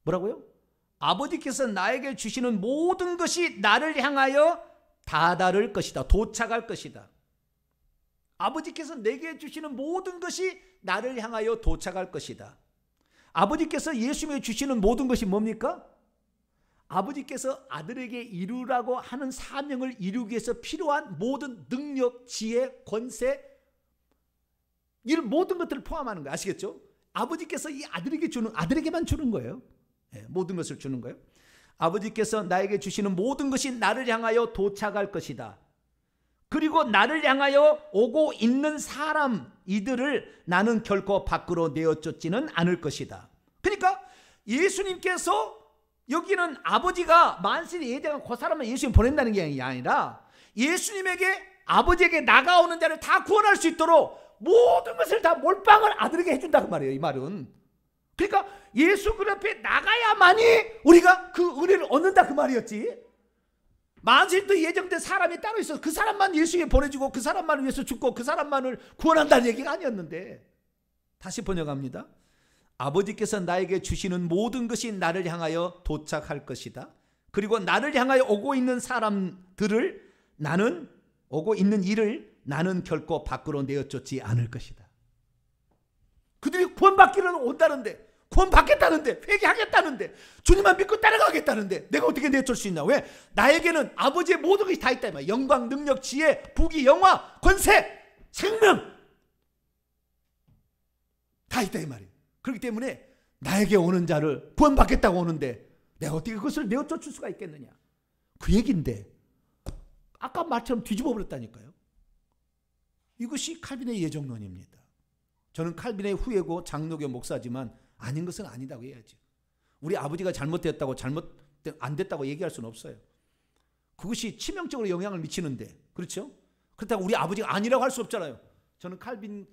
뭐라고요? 아버지께서 나에게 주시는 모든 것이 나를 향하여 다다를 것이다. 도착할 것이다. 아버지께서 내게 주시는 모든 것이 나를 향하여 도착할 것이다. 아버지께서 예수님에게 주시는 모든 것이 뭡니까? 아버지께서 아들에게 이루라고 하는 사명을 이루기 위해서 필요한 모든 능력, 지혜, 권세 이런 모든 것들을 포함하는 거예요. 아시겠죠? 아버지께서 이 아들에게만 주는 거예요. 모든 것을 주는 거예요. 아버지께서 나에게 주시는 모든 것이 나를 향하여 도착할 것이다. 그리고 나를 향하여 오고 있는 사람 이들을 나는 결코 밖으로 내어쫓지는 않을 것이다. 그러니까 예수님께서 여기는 아버지가 만세에 예정한 그 사람을 예수님 보낸다는 게 아니라 예수님에게 아버지에게 나가오는 자를 다 구원할 수 있도록 모든 것을 다 몰빵을 아들에게 해준다 그 말이에요. 이 말은. 그러니까 예수 그 앞에 나가야만이 우리가 그 은혜를 얻는다 그 말이었지. 만세부터 예정된 사람이 따로 있어서 그 사람만 예수님에 보내주고 그 사람만을 위해서 죽고 그 사람만을 구원한다는 얘기가 아니었는데. 다시 번역합니다. 아버지께서 나에게 주시는 모든 것이 나를 향하여 도착할 것이다. 그리고 나를 향하여 오고 있는 사람들을 오고 있는 일을 나는 결코 밖으로 내어쫓지 않을 것이다. 그들이 구원받기는 온다는데, 구원받겠다는데, 회개하겠다는데, 주님만 믿고 따라가겠다는데 내가 어떻게 내쫓을 수 있냐? 왜? 나에게는 아버지의 모든 것이 다 있다. 영광, 능력, 지혜, 부귀, 영화, 권세, 생명 다 있다 이 말이에요. 그렇기 때문에 나에게 오는 자를 구원받겠다고 오는데 내가 어떻게 그것을 내어쫓을 수가 있겠느냐? 그 얘기인데 아까 말처럼 뒤집어 버렸다니까요. 이것이 칼빈의 예정론입니다. 저는 칼빈의 후예고 장로교 목사지만 아닌 것은 아니다고 해야죠. 우리 아버지가 잘못됐다고 안 됐다고 얘기할 수는 없어요. 그것이 치명적으로 영향을 미치는데, 그렇죠? 그렇다고 우리 아버지가 아니라고 할 수 없잖아요. 저는 칼빈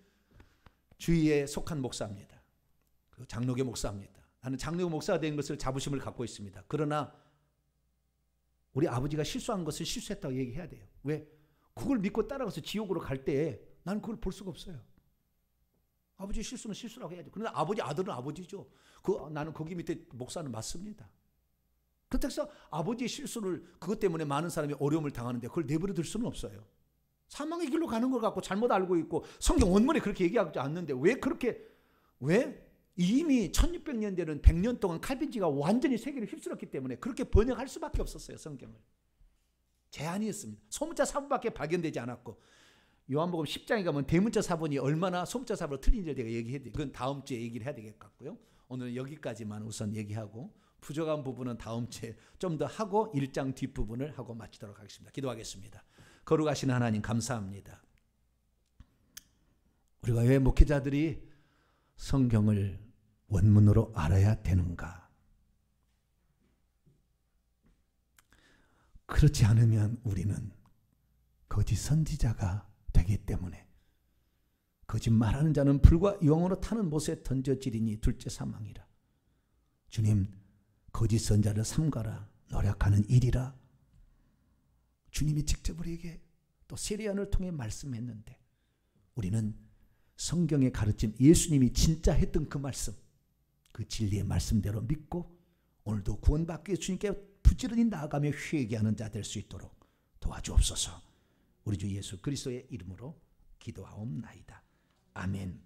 주의에 속한 목사입니다. 장로교 목사입니다. 나는 장로교 목사가 된 것을 자부심을 갖고 있습니다. 그러나 우리 아버지가 실수한 것을 실수했다고 얘기해야 돼요. 왜? 그걸 믿고 따라가서 지옥으로 갈 때 나는 그걸 볼 수가 없어요. 아버지 실수는 실수라고 해야죠. 그런데 아들은 아버지죠. 나는 거기 밑에 목사는 맞습니다. 그래서 아버지의 실수를 그것 때문에 많은 사람이 어려움을 당하는데 그걸 내버려 둘 수는 없어요. 사망의 길로 가는 걸 갖고 잘못 알고 있고 성경 원문에 그렇게 얘기하지 않는데 왜? 이미 1600년 되는 100년 동안 칼빈지가 완전히 세계를 휩쓸었기 때문에 그렇게 번역할 수밖에 없었어요. 성경을. 제한이었습니다. 소문자 사본밖에 발견되지 않았고 요한복음 10장에 가면 대문자 사본이 얼마나 소문자 사본으로 틀린지 내가 얘기해야 돼요. 그건 다음 주에 얘기를 해야 될 것 같고요. 오늘은 여기까지만 우선 얘기하고 부족한 부분은 다음 주에 좀 더 하고 1장 뒷부분을 하고 마치도록 하겠습니다. 기도하겠습니다. 거룩하신 하나님 감사합니다. 우리가 왜 목회자들이 성경을 원문으로 알아야 되는가? 그렇지 않으면 우리는 거짓 선지자가 되기 때문에 거짓말하는 자는 불과 영으로 타는 못에 던져지리니 둘째 사망이라. 주님, 거짓 선자를 삼가라. 노력하는 일이라. 주님이 직접 우리에게 또 세례요한을 통해 말씀했는데 우리는 성경의 가르침, 예수님이 진짜 했던 그 말씀, 그 진리의 말씀대로 믿고 오늘도 구원받기 위해 주님께 부지런히 나아가며 회개하는 자 될 수 있도록 도와주옵소서. 우리 주 예수 그리스도의 이름으로 기도하옵나이다. 아멘.